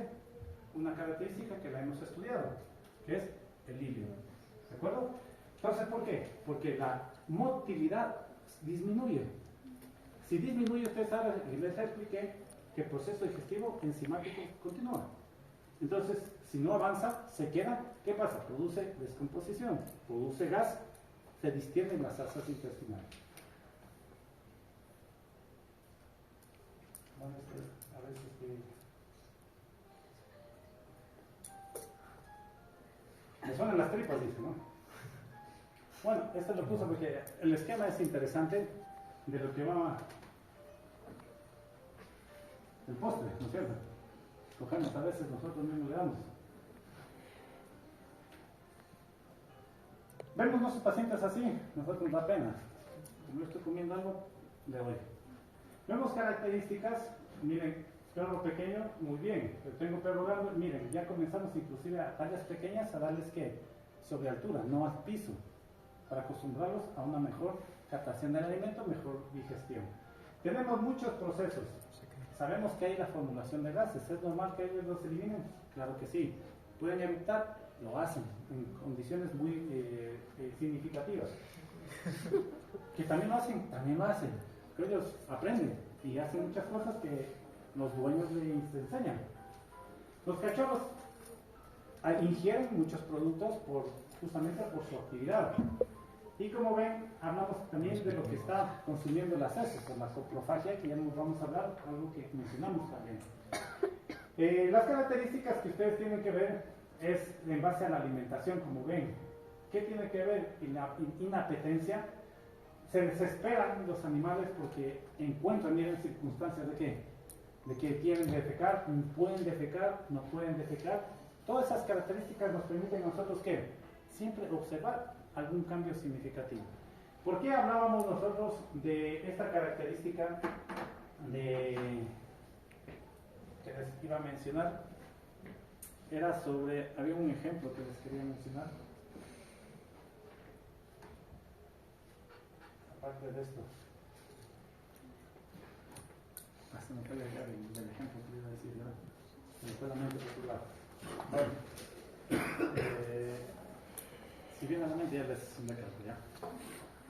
una característica que la hemos estudiado, que es el hilio. ¿De acuerdo? Entonces, ¿por qué? Porque la motilidad disminuye. Si disminuye, ustedes saben, y les expliqué que el proceso digestivo enzimático continúa. Entonces, si no avanza, se queda, ¿qué pasa? Produce descomposición, produce gas, se distienden las asas intestinales. Bueno, a ver si me suenan las tripas, dice, ¿no? Bueno, esto lo puso porque el esquema es interesante de lo que va el postre, ¿no es cierto? Cogemos a veces nosotros mismos le damos. Vemos nuestros pacientes así, nosotros nos da pena. Como yo estoy comiendo algo, le doy. Vemos características, miren, perro pequeño, muy bien, pero tengo perro grande, miren, ya comenzamos inclusive a tallas pequeñas a darles ¿qué? Sobre altura, no al piso, para acostumbrarlos a una mejor captación del alimento, mejor digestión. Tenemos muchos procesos. Sabemos que hay la formulación de gases. ¿Es normal que ellos los eliminen? Claro que sí. ¿Pueden evitar? Lo hacen en condiciones muy significativas. ¿Que también lo hacen? También lo hacen. Pero ellos aprenden y hacen muchas cosas que los dueños les enseñan. Los cachorros ingieren muchos productos justamente por su actividad. Y como ven, hablamos también de lo que está consumiendo las heces, por la coprofagia, que ya nos vamos a hablar, algo que mencionamos también. Las características que ustedes tienen que ver es en base a la alimentación, como ven. ¿Qué tiene que ver? La inapetencia. Se desesperan los animales porque encuentran, miren, circunstancias de qué? De que quieren defecar, pueden defecar, no pueden defecar. Todas esas características nos permiten a nosotros, ¿qué? Siempre observar algún cambio significativo. ¿Por qué hablábamos nosotros de esta característica que les iba a mencionar? Era sobre, había un ejemplo que les quería mencionar. Aparte de esto. Hasta me puede dejar del ejemplo que le iba a decir, ¿verdad? Me fue la mente por tu lado. Bueno. Si viene a la mente ya les indico, ¿ya?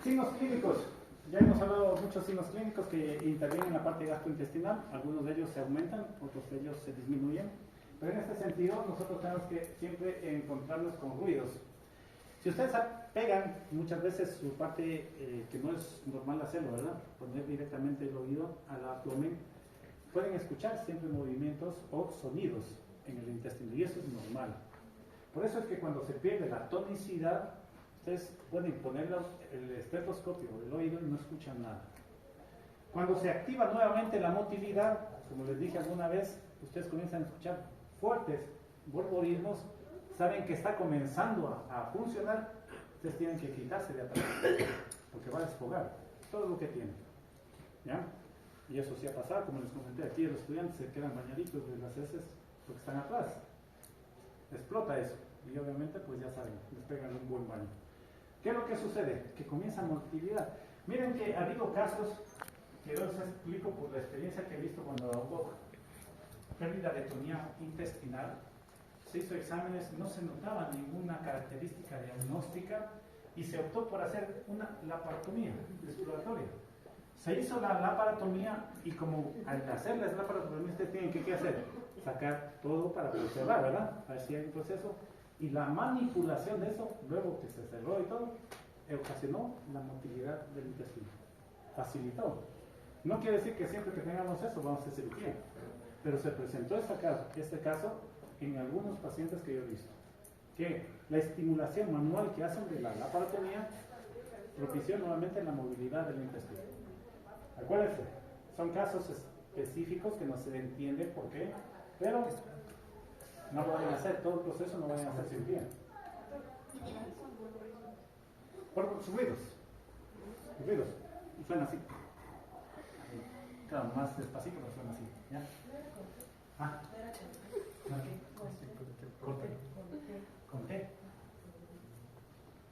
Signos clínicos. Ya hemos hablado de muchos signos clínicos que intervienen en la parte gastrointestinal. Algunos de ellos se aumentan, otros de ellos se disminuyen. Pero en este sentido, nosotros tenemos que siempre encontrarnos con ruidos. Si ustedes pegan muchas veces su parte que no es normal hacerlo, ¿verdad? Poner directamente el oído al abdomen, pueden escuchar siempre movimientos o sonidos en el intestino y eso es normal. Por eso es que cuando se pierde la tonicidad, ustedes pueden poner el estetoscopio del oído y no escuchan nada. Cuando se activa nuevamente la motilidad, como les dije alguna vez, ustedes comienzan a escuchar fuertes borborismos, saben que está comenzando a funcionar, ustedes tienen que quitarse de atrás, porque va a desfogar todo lo que tienen. ¿Ya? Y eso sí ha pasado, como les comenté, aquí los estudiantes se quedan bañaditos de las heces porque están atrás. Explota eso y obviamente pues ya saben, les pegan un buen baño. ¿Qué es lo que sucede? Que comienza motilidad. Miren que ha habido casos que yo les explico por la experiencia que he visto cuando hubo pérdida de tonía intestinal. Se hizo exámenes, no se notaba ninguna característica diagnóstica y se optó por hacer una laparotomía exploratoria. Se hizo la laparotomía y como al hacer la laparotomía ustedes tienen que ¿qué hacer? Sacar todo para observar, ¿verdad? A ver si hay un proceso. Y la manipulación de eso, luego que se cerró y todo, ocasionó la motilidad del intestino. Facilitó. No quiere decir que siempre que tengamos eso vamos a hacer cirugía, pero se presentó este caso en algunos pacientes que yo he visto, que la estimulación manual que hacen de la laparotomía propició nuevamente la movilidad del intestino. Acuérdense, son casos específicos que no se entiende por qué, pero no lo vayan a hacer, todo el proceso no vayan a hacer cirugía. Por sus ruidos. Los ruidos. Suena así. Claro, más despacito, pero suena así. ¿Ya? Ah. ¿Con qué? Con té. Con té.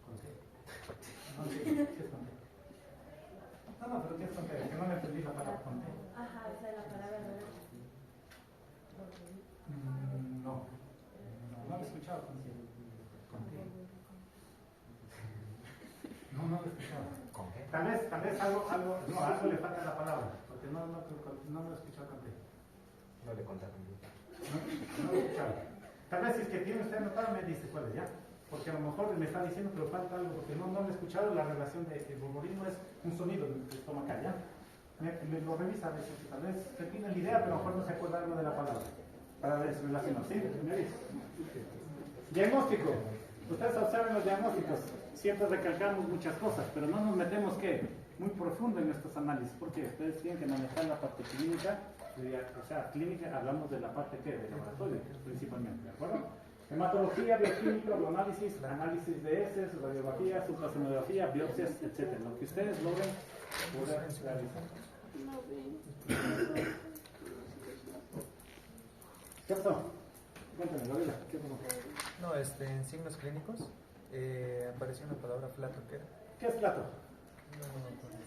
Con té. No, sí, sí es con té. No, pero ¿qué es con té? Que no le entendí la palabra con té. Ajá, esa es la palabra. No lo he escuchado con té. No lo he escuchado. Tal vez algo le falta la palabra, porque no lo he escuchado con té. No le contaron. No lo he escuchado. Tal vez si es que tiene usted anotado me dice cuál es, ¿ya? Porque a lo mejor me está diciendo pero falta algo, porque no lo he escuchado. La relación de borborismo es un sonido estomacal, ¿ya? Me lo revisa a ver si tal vez se tiene la idea, pero a lo mejor no se acuerda algo de la palabra. Para relacionar, ¿sí? Me dice. Diagnóstico. Ustedes observen los diagnósticos. Siempre recalcamos muchas cosas, pero no nos metemos muy profundo en estos análisis, porque ustedes tienen que manejar la parte clínica, o sea, clínica, hablamos de la parte de laboratorio principalmente, ¿de acuerdo? Hematología, bioquímica, análisis de heces, radiografía, ultrasonografía, biopsias, etc. Lo que ustedes logren poder realizar. ¿Qué pasó? Cuéntame, Gabriela, ¿qué pasó? No, en signos clínicos apareció una palabra flato, ¿qué era? ¿Qué es plato? No me acuerdo.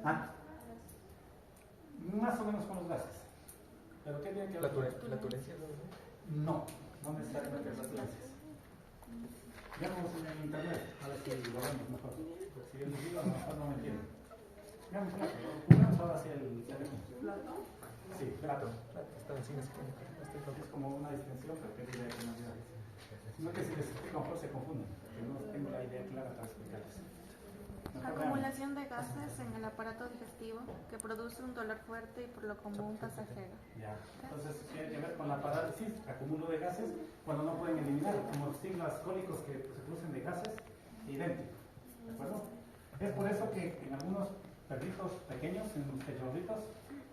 Ah, más o menos con los gases. ¿Pero qué tiene que ver? ¿Flatulencia? No necesariamente flatulencias. Veamos en internet, a ver si lo vemos mejor. Porque si yo les digo, a lo mejor no me entienden. Veamos plato, pongamos ahora hacia el ¿plato? Sí, plato. Está en signos clínicos. Es como una distinción, pero qué idea que no había. No que si les explico mejor se confunden, porque no tengo la idea clara para explicarles. Acumulación de gases en el aparato digestivo que produce un dolor fuerte y por lo común pasajero. Ya, entonces tiene que ver con la parálisis, acumulo de gases, cuando no pueden eliminar, como signos cólicos que se producen de gases, idénticos. ¿De acuerdo? Es por eso que en algunos perritos pequeños, en los cachorritos,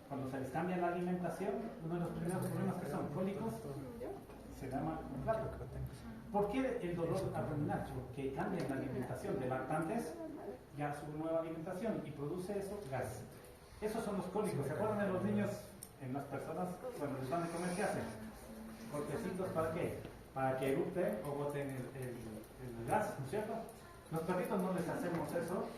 cuando se les cambia la alimentación, uno de los primeros problemas que son cólicos se llama un plato. ¿Por qué el dolor abdominal? Porque cambian la alimentación de lactantes ya su nueva alimentación y produce eso gas. Esos son los cólicos. ¿Se acuerdan de los niños en las personas cuando les dan de comer? ¿Qué hacen? Cortecitos, ¿para qué? Para que erupten o boten el gas, ¿no es cierto? Los perritos no les hacemos eso,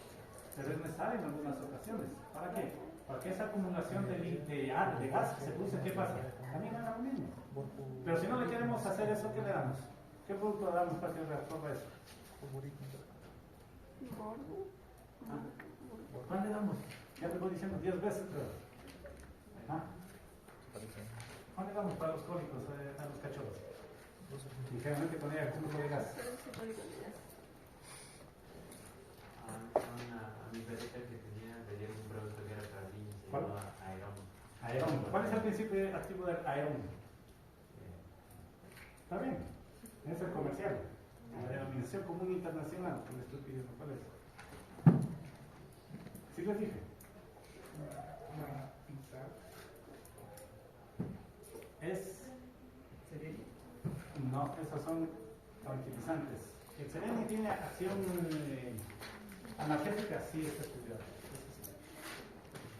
pero es necesario en algunas ocasiones. ¿Para qué? Para que esa acumulación de gas que se produce, ¿qué pasa? También haga lo mismo. Pero si no le queremos hacer eso, ¿qué le damos? ¿Qué producto le damos para que reabsorba eso? ¿Cuál le damos? Ya te voy diciendo 10 veces, pero... ¿Ah? ¿Cuál le damos para los cólicos a los cachorros? Y generalmente con ella, ¿cómo de gas? A mi perrita que tenía un producto que era para niños, se ¿Cuál? llamaba Aeron. Aeron. ¿Cuál es el principio activo del Aeron? Está bien, es el comercial. La denominación común internacional, que le estoy pidiendo, ¿cuál es? ¿Sí les dije? No, esos son tranquilizantes. El sereno tiene acción analgésica, sí, está estudiado.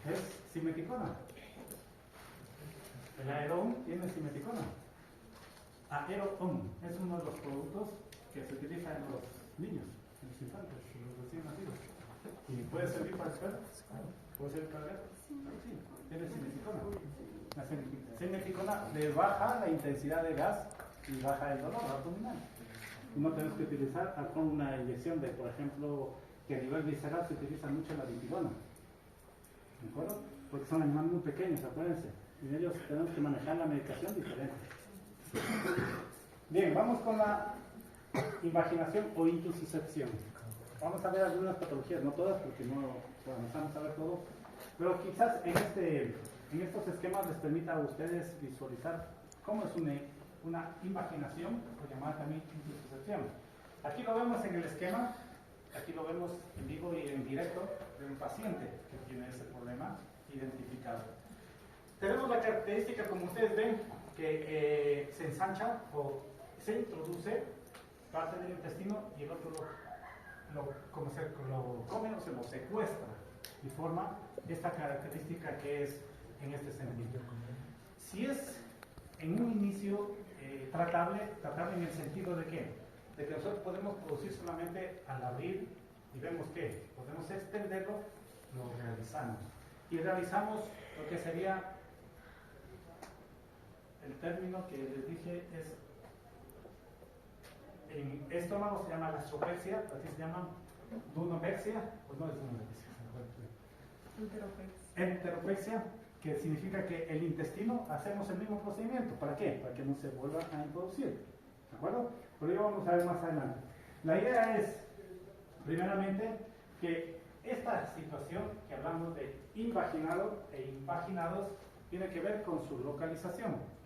Es simeticona. El Aeron tiene simeticona. Aeron es uno de los productos que se utiliza en los niños, en los infantes, en los recién nacidos. ¿Y puede servir para el perro? ¿Puede servir para el gato? Sí, tiene simeticona. La simeticona le baja la intensidad de gas y baja el dolor abdominal. No tenemos que utilizar con una inyección de, por ejemplo, que a nivel visceral se utiliza mucho la dipirona. ¿De acuerdo? Porque son animales muy pequeños, acuérdense. Y ellos tenemos que manejar la medicación diferente. Bien, vamos con la invaginación o intussuscepción. Vamos a ver algunas patologías, no todas porque no vamos a ver todo, pero quizás en estos esquemas les permita a ustedes visualizar cómo es una invaginación, o llamada también intussuscepción. Aquí lo vemos en el esquema, aquí lo vemos en vivo y en directo de un paciente que tiene ese problema identificado. Tenemos la característica, como ustedes ven, que se ensancha o se introduce parte del intestino y el otro como se lo come o se lo secuestra y forma esta característica que es en este sentido. Si es en un inicio tratable en el sentido de que nosotros podemos producir solamente al abrir y vemos que podemos extenderlo, lo realizamos. Y realizamos lo que sería el término que les dije es en estómago se llama gastroflexia, así se llama duodexia, pues no es duodexia, enteroflexia, que significa que el intestino hacemos el mismo procedimiento. ¿Para qué? Para que no se vuelva a introducir. ¿De acuerdo? Pero ya vamos a ver más adelante. La idea es, primeramente, que esta situación que hablamos de invaginado e invaginados tiene que ver con su localización.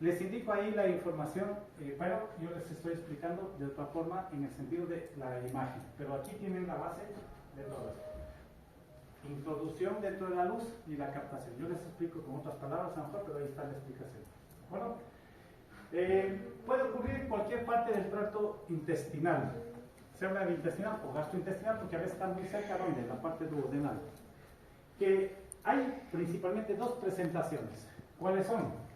Les indico ahí la información, pero yo les estoy explicando de otra forma en el sentido de la imagen. Pero aquí tienen la base de todo esto. Introducción dentro de la luz y la captación. Yo les explico con otras palabras, a lo mejor, pero ahí está la explicación. ¿De acuerdo? Puede ocurrir en cualquier parte del tracto intestinal. Se habla de intestinal o gastrointestinal porque a veces está muy cerca de la parte duodenal. Que hay principalmente dos presentaciones. ¿Cuáles son?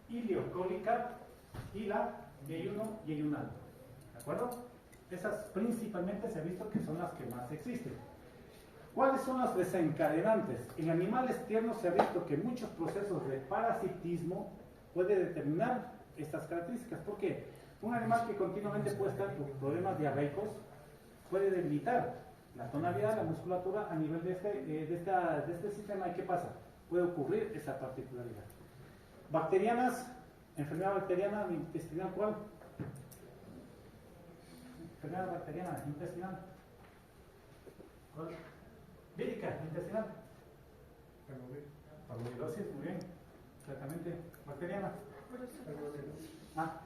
Ileocólica y la yeyuno yeyunal. ¿De acuerdo? Esas principalmente se ha visto que son las que más existen. ¿Cuáles son las desencadenantes? En animales tiernos se ha visto que muchos procesos de parasitismo pueden determinar estas características. ¿Por qué? Un animal que continuamente puede estar con problemas diarreicos puede debilitar la tonalidad, la musculatura a nivel de este sistema. ¿Y qué pasa? Puede ocurrir esa particularidad. Bacterianas, enfermedad bacteriana intestinal, ¿cuál? Enfermedad bacteriana intestinal. ¿Cuál? Vírica intestinal. Parvovirosis, muy bien. Exactamente. Bacteriana. Ah.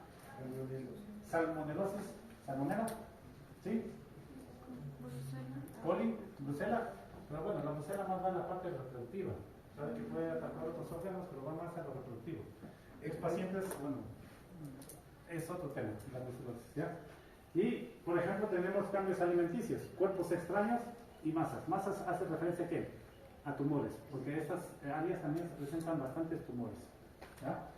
Salmonelosis. Salmonela. ¿Sí? Coli, Brucela. Pero bueno, la Brucela más va en la parte reproductiva. Sabe que puede atacar otros órganos, pero va más a lo reproductivo. Pacientes, bueno, es otro tema, la brucelosis, ¿ya? Y, por ejemplo, tenemos cambios alimenticios, cuerpos extraños y masas. Masas hace referencia a qué? A tumores, porque estas áreas también presentan bastantes tumores, ¿ya?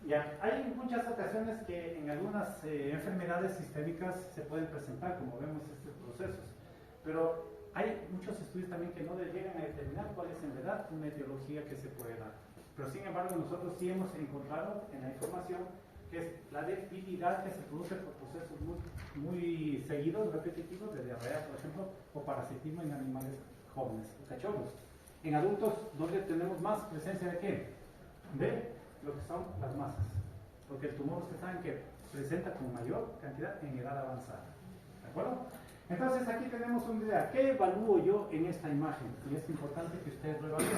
Ya, hay muchas ocasiones que en algunas enfermedades sistémicas se pueden presentar, como vemos estos procesos, pero hay muchos estudios también que no llegan a determinar cuál es en verdad una etiología que se puede dar. Pero sin embargo nosotros sí hemos encontrado en la información que es la debilidad que se produce por procesos muy seguidos, repetitivos, de diarrea, por ejemplo, o parasitismo en animales jóvenes, cachorros. En adultos, ¿dónde tenemos más presencia de qué? De lo que son las masas. Porque el tumor, ustedes saben que presenta con mayor cantidad en edad avanzada. ¿De acuerdo? Entonces aquí tenemos una idea. ¿Qué evalúo yo en esta imagen? Y es importante que ustedes lo evalúen.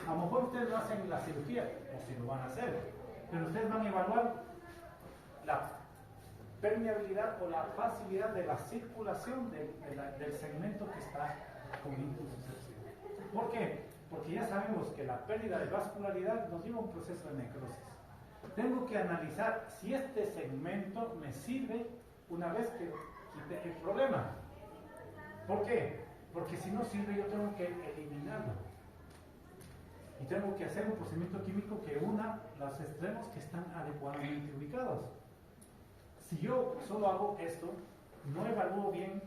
A lo mejor ustedes lo hacen en la cirugía, o si lo van a hacer, pero ustedes van a evaluar la permeabilidad o la facilidad de la circulación del segmento que está con intussuscepción. ¿Por qué? Porque ya sabemos que la pérdida de vascularidad nos lleva a un proceso de necrosis. Tengo que analizar si este segmento me sirve una vez que quite el problema. ¿Por qué? Porque si no sirve yo tengo que eliminarlo. Y tengo que hacer un procedimiento químico que una los extremos que están adecuadamente ubicados. Si yo solo hago esto, no evalúo bien,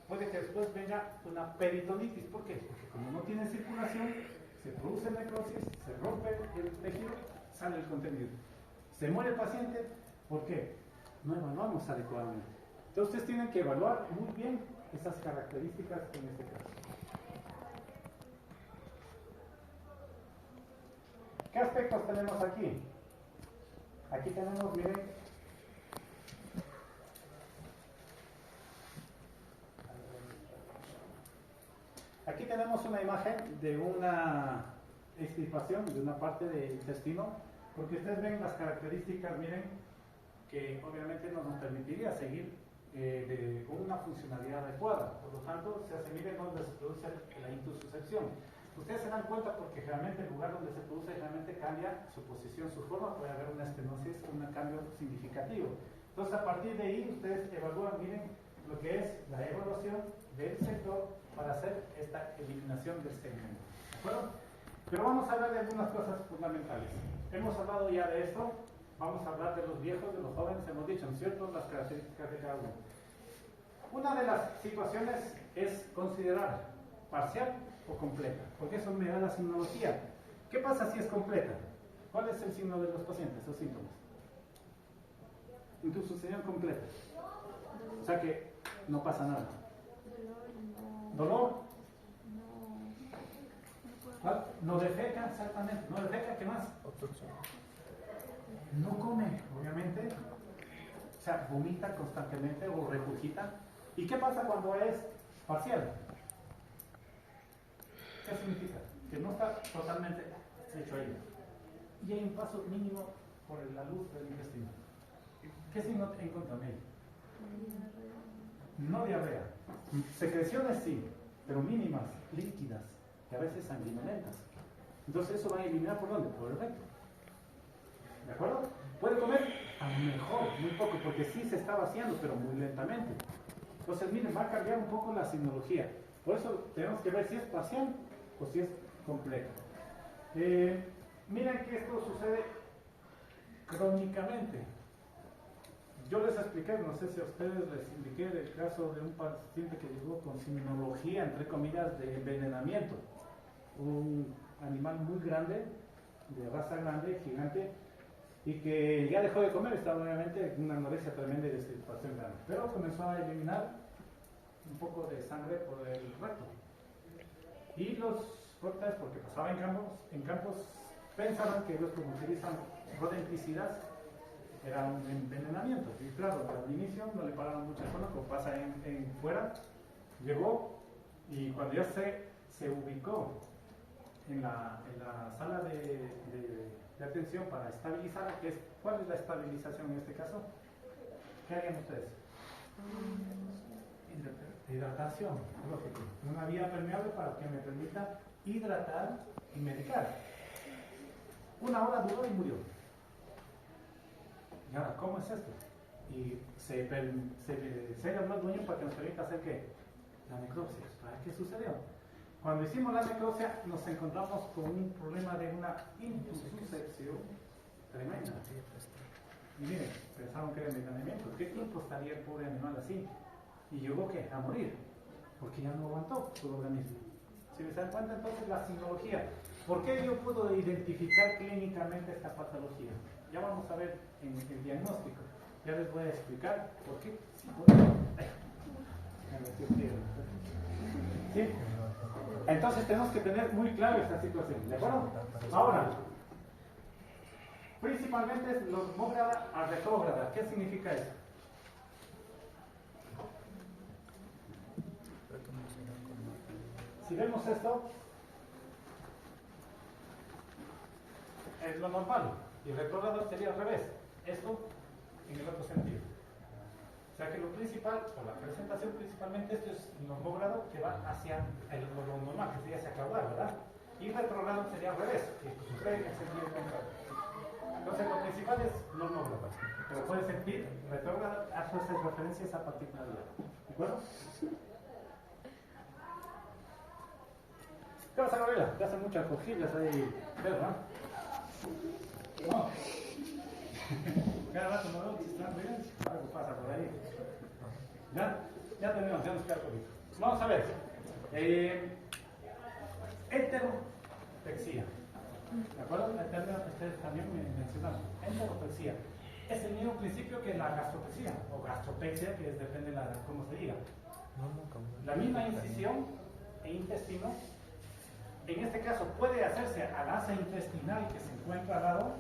puede que después venga una peritonitis. ¿Por qué? Porque como no tiene circulación, se produce necrosis, se rompe el tejido, sale el contenido. Se muere el paciente, ¿por qué? No evaluamos adecuadamente. Entonces ustedes tienen que evaluar muy bien esas características en este caso. ¿Qué aspectos tenemos aquí? Aquí tenemos, miren, tenemos una imagen de una extirpación de una parte del intestino, porque ustedes ven las características, miren, que obviamente no nos permitiría seguir con una funcionalidad adecuada. Por lo tanto, se hace, miren dónde se produce la intususcepción. Ustedes se dan cuenta porque generalmente el lugar donde se produce generalmente cambia su posición, su forma, puede haber una estenosis, un cambio significativo. Entonces, a partir de ahí, ustedes evalúan, miren, lo que es la evaluación del sector para hacer esta eliminación del segmento. ¿De acuerdo? Pero vamos a hablar de algunas cosas fundamentales. Hemos hablado ya de esto, vamos a hablar de los viejos, de los jóvenes, hemos dicho, ¿no es cierto?, las características de cada uno. Una de las situaciones es considerar parcial o completa, porque eso me da la signología. ¿Qué pasa si es completa? ¿Cuál es el signo de los pacientes, los síntomas? Intususcepción completa. O sea que no pasa nada. ¿Dolor? ¿Cuál? No defeca, exactamente. No defeca, ¿qué más? Obstrucción. No come, obviamente. O sea, vomita constantemente o regurgita. ¿Y qué pasa cuando es parcial? ¿Qué significa? Que no está totalmente hecho ahí. Y hay un paso mínimo por la luz del intestino. ¿Qué signo encontramos ahí? No diarrea. Secreciones sí, pero mínimas, líquidas, que a veces sanguinolentas. Entonces eso va a eliminar ¿por dónde? Por el recto. ¿De acuerdo? Puede comer a lo mejor, muy poco, porque sí se está vaciando, pero muy lentamente. Entonces, miren, va a cambiar un poco la signología. Por eso tenemos que ver si es parcial o si es completa. Miren que esto sucede crónicamente. Yo les expliqué, no sé si a ustedes les indiqué el caso de un paciente que llegó con signología, entre comillas, de envenenamiento. Un animal muy grande, de raza grande, gigante, y que ya dejó de comer, estaba obviamente en una anorexia tremenda y deshidratación grande. Pero comenzó a eliminar un poco de sangre por el recto. Y los cortes, porque pasaba en campos, pensaban que ellos como utilizan rodenticidas, era un envenenamiento. Y claro, al inicio no le pararon muchas cosas, como pasa en fuera. Llegó y cuando ya se ubicó en la sala de atención para estabilizar, ¿cuál es la estabilización en este caso? ¿Qué harían ustedes? Hidratación, lógico. Una vía permeable para que me permita hidratar y medicar. 1 hora duró y murió. Y ahora, ¿cómo es esto? Y se habló al dueño para que nos permita hacer ¿qué? La necropsia. ¿Qué sucedió? Cuando hicimos la necropsia nos encontramos con un problema de una intususcepción tremenda. Y miren, pensaron que era envenenamiento. ¿Qué tiempo estaría el pobre animal así? Y llegó ¿qué? A morir, porque ya no aguantó su organismo. Si se dan cuenta entonces la signología. ¿Por qué yo puedo identificar clínicamente esta patología? Ya vamos a ver en el diagnóstico. Ya les voy a explicar por qué. ¿Sí? Entonces tenemos que tener muy claro esta situación, ¿de acuerdo? Ahora, principalmente es normógrada a retrógrada. ¿Qué significa eso? Si vemos esto, es lo normal. Y retrógrado sería al revés. Esto en el otro sentido. O sea que lo principal, o la presentación principalmente, esto es normógrado que va hacia lo normal, que sería hacia caudal, ¿verdad? Y retrógrado sería al revés, que sucede en el sentido contrario. Entonces lo principal es normógrado. Pero puede sentir retrógrado, hace referencia a esa particularidad. ¿De acuerdo? ¿Qué pasa, Gabriela? Te hacen muchas cosquillas ahí, ¿verdad? No. Cada rato no veo que están bien. Algo pasa por ahí. Ya tenemos, ya nos queda poquito. Vamos a ver. Enteropexia. ¿De acuerdo? El término que ustedes también me mencionaron. Enteropexia. Es el mismo principio que la gastropexia o gastropexia, que depende de cómo se diga. La misma incisión e intestino. En este caso puede hacerse al asa intestinal que se encuentra al lado,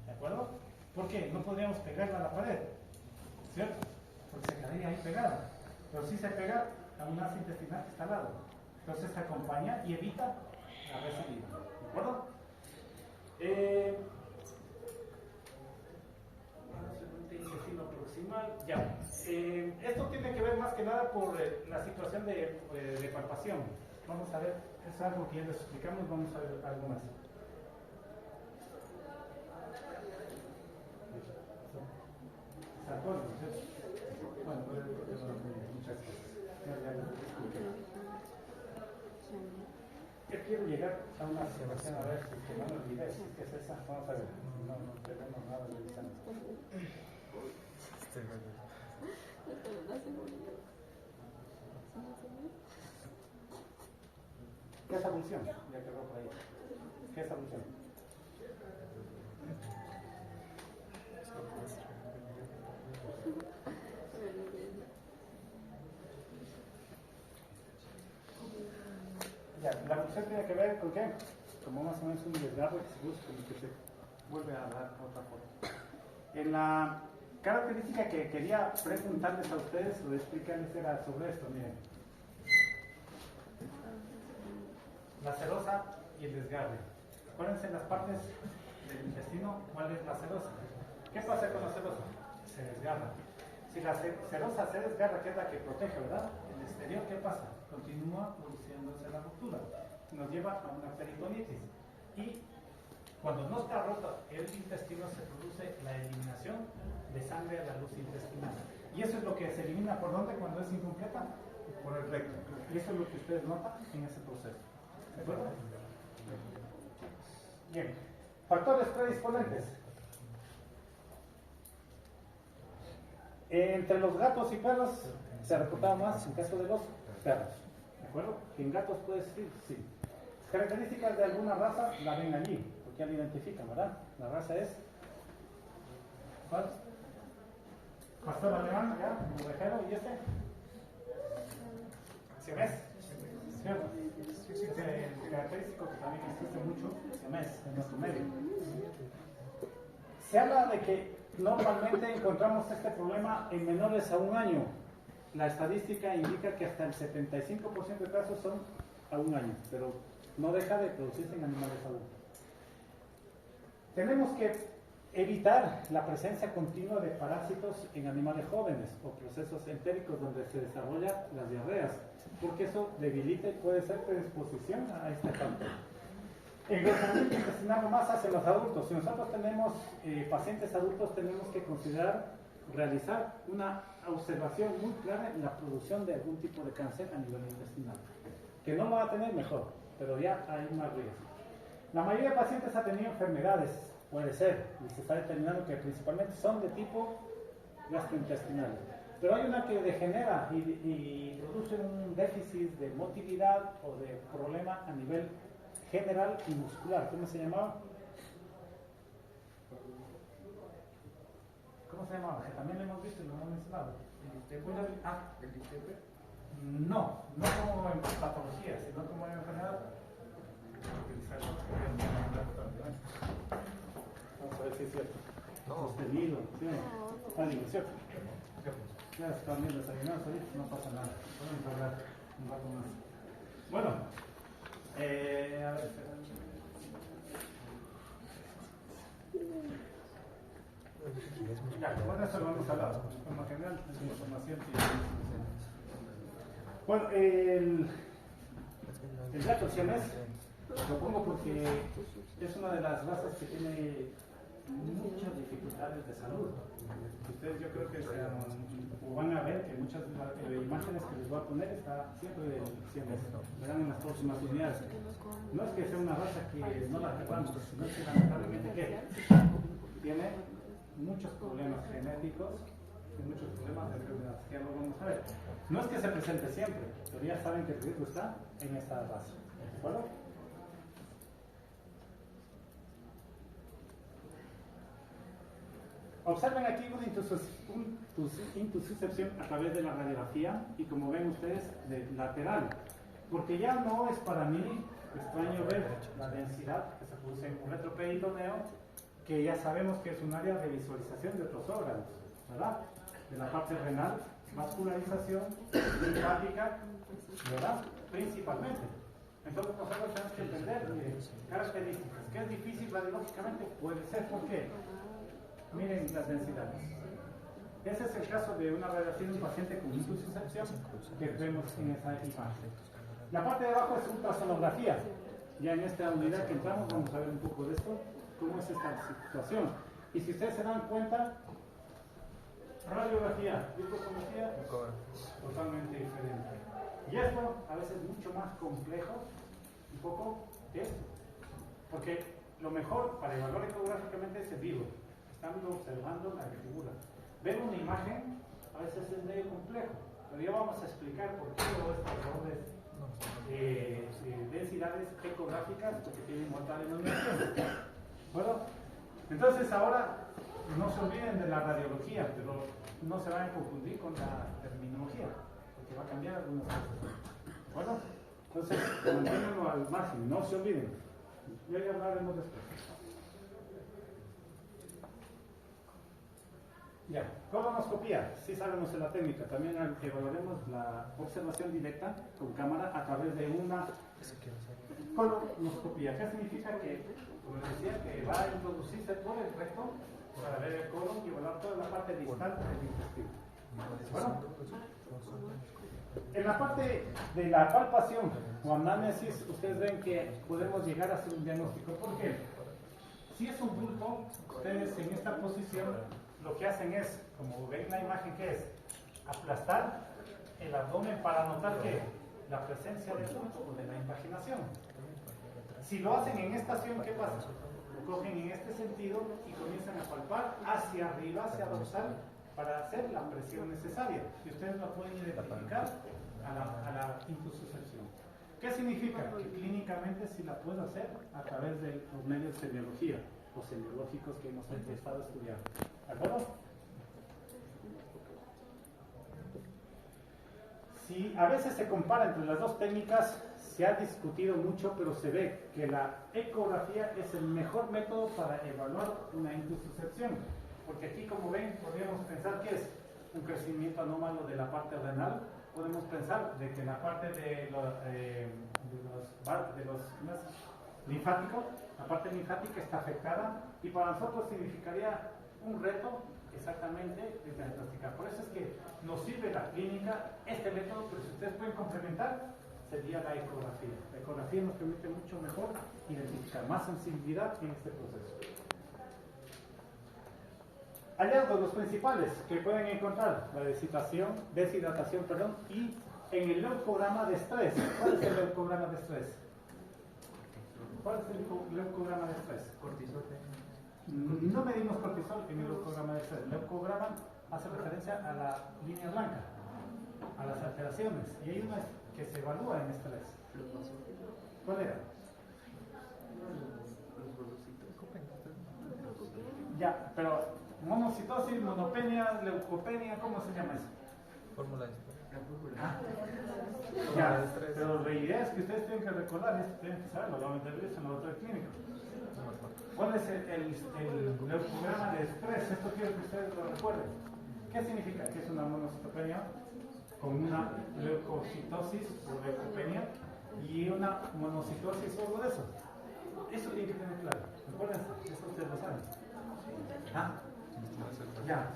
¿de acuerdo? ¿Por qué? No podríamos pegarla a la pared, ¿cierto? Porque se quedaría ahí pegada. Pero sí se pega a un asa intestinal que está al lado. Entonces acompaña y evita la recidiva. ¿De acuerdo? Intestino proximal, ya. Esto tiene que ver más que nada por la situación de palpación. Vamos a ver, es algo que ya les explicamos, vamos a ver algo más. Bueno, muchas gracias. Yo quiero llegar a una situación, a ver si no me olvidé, si es que es esa, vamos a ver. No tenemos nada de distancia. ¿Qué es abulsión? Ya quedó por ahí. ¿Qué es abulsión? Ya, la abulsión tiene que ver con qué? Como más o menos un desgarro que se busca y que se vuelve a dar otra forma. En la característica que quería preguntarles a ustedes o explicarles era sobre esto, miren. La serosa y el desgarre. Acuérdense las partes del intestino, ¿cuál es la serosa? ¿Qué pasa con la serosa? Se desgarra. Si la serosa se desgarra, que es la que protege, ¿verdad? El exterior, ¿qué pasa? Continúa produciéndose la ruptura. Nos lleva a una peritonitis. Y cuando no está roto el intestino, se produce la eliminación de sangre a la luz intestinal. Y eso es lo que se elimina por dónde cuando es incompleta, por el recto. Y eso es lo que ustedes notan en ese proceso. ¿De acuerdo? Bien. Factores predisponentes. Entre los gatos y perros se reportaba más en caso de los perros. ¿De acuerdo? En gatos puede ser, sí. Características de alguna raza la ven allí, porque ya la identifican, ¿verdad? La raza es ¿cuál? Pastor alemán, ¿ya? Ovejero, ¿y este? ¿Siamés? ¿Cierto? Es característico que también existe mucho siamés en nuestro medio. Se habla de que normalmente encontramos este problema en menores a 1 año. La estadística indica que hasta el 75% de casos son a 1 año, pero no deja de producirse en animales adultos. Tenemos que evitar la presencia continua de parásitos en animales jóvenes o procesos entéricos donde se desarrollan las diarreas, porque eso debilita y puede ser predisposición a esta causa. El engrosamiento intestinal nomás hace los adultos. Si nosotros tenemos pacientes adultos, tenemos que considerar realizar una observación muy clara en la producción de algún tipo de cáncer a nivel intestinal. Que no lo va a tener mejor, pero ya hay más riesgo. La mayoría de pacientes ha tenido enfermedades, puede ser, y se está determinando que principalmente son de tipo gastrointestinal. Pero hay una que degenera y produce un déficit de motilidad o de problema a nivel general y muscular. ¿Cómo se llamaba? ¿Cómo se llamaba? Que también lo hemos visto y lo hemos mencionado. ¿El distemper? No como en patología, sino como en enfermedad. Vamos a ver si es cierto. Sostenido, ¿sí? Digo, ¿cierto? Ya están bien desayunados ahorita, no pasa nada. Podemos hablar un rato más. Bueno, a ver, ya, con eso lo vamos a hablar. En general, es información que... Bueno, el gato siamés lo pongo porque es una de las razas que tiene muchas dificultades de salud. Ustedes yo creo que van a ver que muchas de las imágenes que les voy a poner está siempre del siamés. Verán en las próximas unidades. No es que sea una raza que no la queramos, sino que lamentablemente que tiene muchos problemas genéticos y muchos problemas de enfermedades, que ya lo vamos a ver. No es que se presente siempre, pero ya saben que el riesgo está en esta raza. ¿De acuerdo? Observen aquí una intususcepción a través de la radiografía y como ven ustedes, de lateral. Porque ya no es para mí extraño ver la densidad que se produce en un retroperitoneo, que ya sabemos que es un área de visualización de otros órganos, ¿verdad? De la parte renal, vascularización linfática, ¿verdad? Principalmente. Entonces nosotros tenemos que entender características. ¿Qué es difícil radiológicamente? Puede ser, ¿por qué? Miren las densidades. Ese es el caso de una radiación de un paciente con insuficiencia que vemos en esa imagen. La parte de abajo es ultrasonografía. Ya en esta unidad que entramos vamos a ver un poco de esto, cómo es esta situación. Y si ustedes se dan cuenta, radiografía y ultrasonografía totalmente diferente. Y esto a veces es mucho más complejo, un poco, que esto. Porque lo mejor para evaluar ecográficamente es el vivo, estando observando la figura. Ver una imagen a veces es medio complejo, pero ya vamos a explicar por qué estas dobles densidades ecográficas, porque tienen otra denominación. Bueno, entonces ahora no se olviden de la radiología, pero no se van a confundir con la terminología, porque va a cambiar algunas cosas. Bueno, entonces manténganlo al máximo, no se olviden. Ya hablaremos después. Ya, colonoscopía, sí sabemos de la técnica, también evaluaremos la observación directa con cámara a través de una colonoscopía. ¿Qué significa? Que, como les decía, que va a introducirse por el recto para ver el colon y evaluar toda la parte distal del intestino. Bueno, en la parte de la palpación o análisis, ustedes ven que podemos llegar a hacer un diagnóstico. ¿Por qué? Si es un bulto, ustedes en esta posición lo que hacen es, como ven la imagen, que es aplastar el abdomen para notar que la presencia del bulto o de la impaginación. Si lo hacen en esta acción, ¿qué pasa? Lo cogen en este sentido y comienzan a palpar hacia arriba, hacia dorsal, para hacer la presión necesaria. Y ustedes la pueden identificar a la intususcepción. ¿Qué significa? Que clínicamente sí la puedo hacer a través de los medios de biología o semiológicos que hemos estado estudiando. ¿De acuerdo? Si a veces se compara entre las dos técnicas, se ha discutido mucho, pero se ve que la ecografía es el mejor método para evaluar una intususcepción. Porque aquí, como ven, podríamos pensar que es un crecimiento anómalo de la parte renal. Podemos pensar de que la parte de los linfáticos, la parte linfática está afectada, y para nosotros significaría un reto exactamente de diagnosticar. Por eso es que nos sirve la clínica este método, pero si ustedes pueden complementar, sería la ecografía. La ecografía nos permite mucho mejor identificar, más sensibilidad en este proceso. Hallazgos, los principales que pueden encontrar: la deshidratación, y en el leucograma de estrés. ¿Cuál es el leucograma de estrés? ¿Cuál es el leucograma de estrés? Cortisol. No medimos cortisol en el leucograma de estrés. El leucograma hace referencia a la línea blanca, a las alteraciones, y hay una que se evalúa en estrés. ¿Cuál era? Ya, pero monocitosis, monopenia, leucopenia, ¿cómo se llama eso? Fórmula de Ya, pero la idea es que ustedes tienen que recordar esto, tienen que saberlo, lo van a ver en el laboratorio clínico. ¿Cuál es el leucograma de estrés? Esto quiero que ustedes lo recuerden. ¿Qué significa? Que es una monocitopenia con una leucocitosis o leucopenia y una monocitosis solo de eso. Eso tienen que tener claro. Acuérdense, eso ustedes lo saben. ¿Ah? Ya,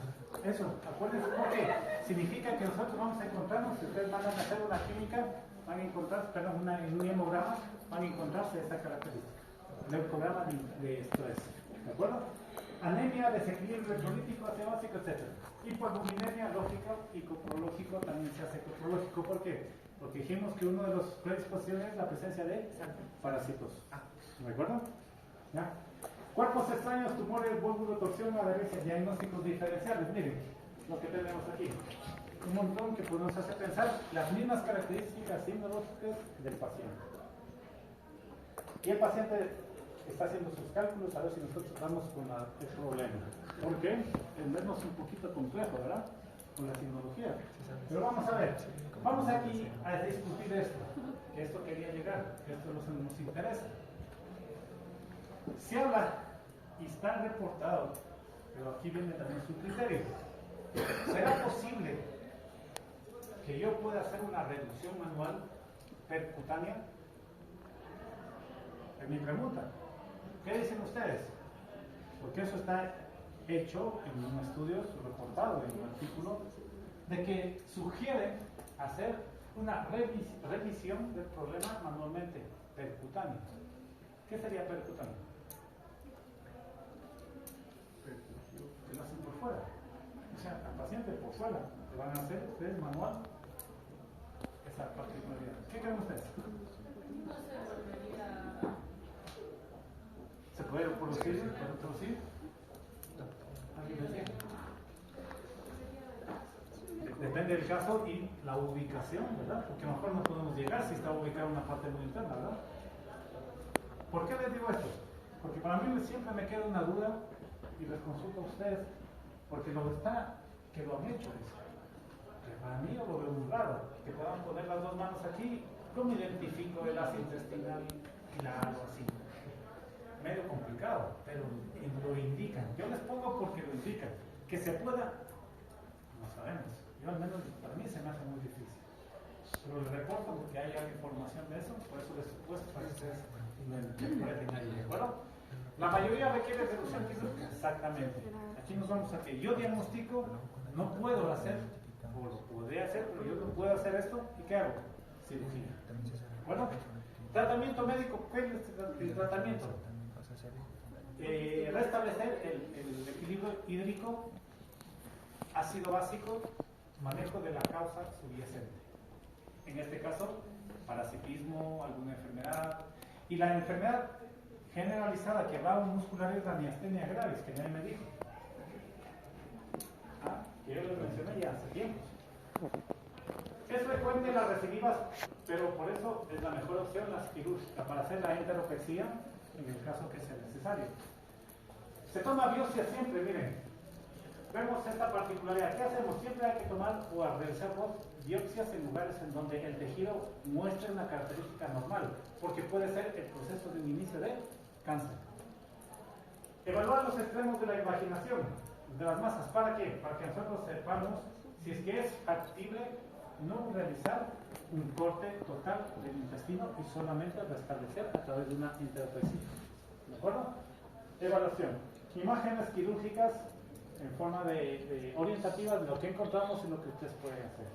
eso, acuérdense, porque significa que nosotros vamos a encontrarnos, si ustedes van a hacer una química, van a encontrar, perdón, en un hemograma, van a encontrarse esta característica. Leucograma de estrés, ¿de acuerdo? Anemia, desequilibrio electrolítico, ácido básico, etc. Hipoalbuminemia, lógico y coprológico, también se hace coprológico. ¿Por qué? Porque dijimos que uno de los predisposiciones es la presencia de parásitos. ¿De acuerdo? ¿Ya? Cuerpos extraños, tumores, bóvulo, torsión, adherencia, diagnósticos diferenciales. Miren lo que tenemos aquí. Un montón que nos hace pensar las mismas características inmunológicas del paciente. Y el paciente está haciendo sus cálculos a ver si nosotros vamos con el problema. ¿Por qué? Entendernos un poquito complejo, ¿verdad? Con la tecnología. Pero vamos a ver. Vamos aquí a discutir esto. Que esto quería llegar. Que esto nos interesa. Se habla y está reportado, pero aquí viene también su criterio. ¿Será posible que yo pueda hacer una reducción manual percutánea? Es mi pregunta. ¿Qué dicen ustedes? Porque eso está hecho en un estudio reportado en un artículo de que sugiere hacer una revisión del problema manualmente percutáneo. ¿Qué sería percutáneo? Que lo hacen por fuera. O sea, al paciente por fuera le van a hacer ustedes manual esa particularidad. ¿Qué creen ustedes? No se volvería. ¿Se puede producir? ¿Se puede producir? ¿Alguien decía? Depende del caso y la ubicación, ¿verdad? Porque a lo mejor no podemos llegar si está ubicada en una parte muy interna, ¿verdad? ¿Por qué les digo esto? Porque para mí siempre me queda una duda y les consulto a ustedes, porque que lo han hecho eso. Que para mí yo lo veo muy raro, que puedan poner las dos manos aquí. ¿Cómo identifico el ácido intestinal? Claro, así. Medio complicado, pero lo indican. Yo les pongo porque lo indican. Que se pueda, no sabemos. Yo al menos para mí se me hace muy difícil. Pero les reporto porque hay información de eso, por eso les supuesto para que ustedes lo pueden ahí, ¿de acuerdo? La mayoría requiere reducción quirúrgica. Exactamente. Aquí nos vamos a que yo diagnostico, no puedo hacer, o lo podría hacer, pero yo no puedo hacer esto, ¿y qué hago? Cirugía. ¿De acuerdo? Tratamiento médico, ¿qué es el tratamiento? Restablecer el equilibrio hídrico, ácido básico, manejo de la causa subyacente. En este caso, parasitismo, alguna enfermedad. Y la enfermedad generalizada que hablaba muscular es la miastenia gravis, que nadie me dijo. Que yo les mencioné ya hace tiempo. Es frecuente las recidivas, pero por eso es la mejor opción la quirúrgica para hacer la enteropexia en el caso que sea necesario. Se toma biopsia siempre, miren. Vemos esta particularidad. ¿Qué hacemos? Siempre hay que tomar o realizar biopsias en lugares en donde el tejido muestre una característica normal, porque puede ser el proceso de un inicio de cáncer. Evaluar los extremos de la imaginación de las masas. ¿Para qué? Para que nosotros sepamos si es que es factible no realizar un corte total del intestino y solamente restablecer a través de una enteropexia. ¿De acuerdo? Evaluación. Imágenes quirúrgicas en forma de orientativa de lo que encontramos y lo que ustedes pueden hacer.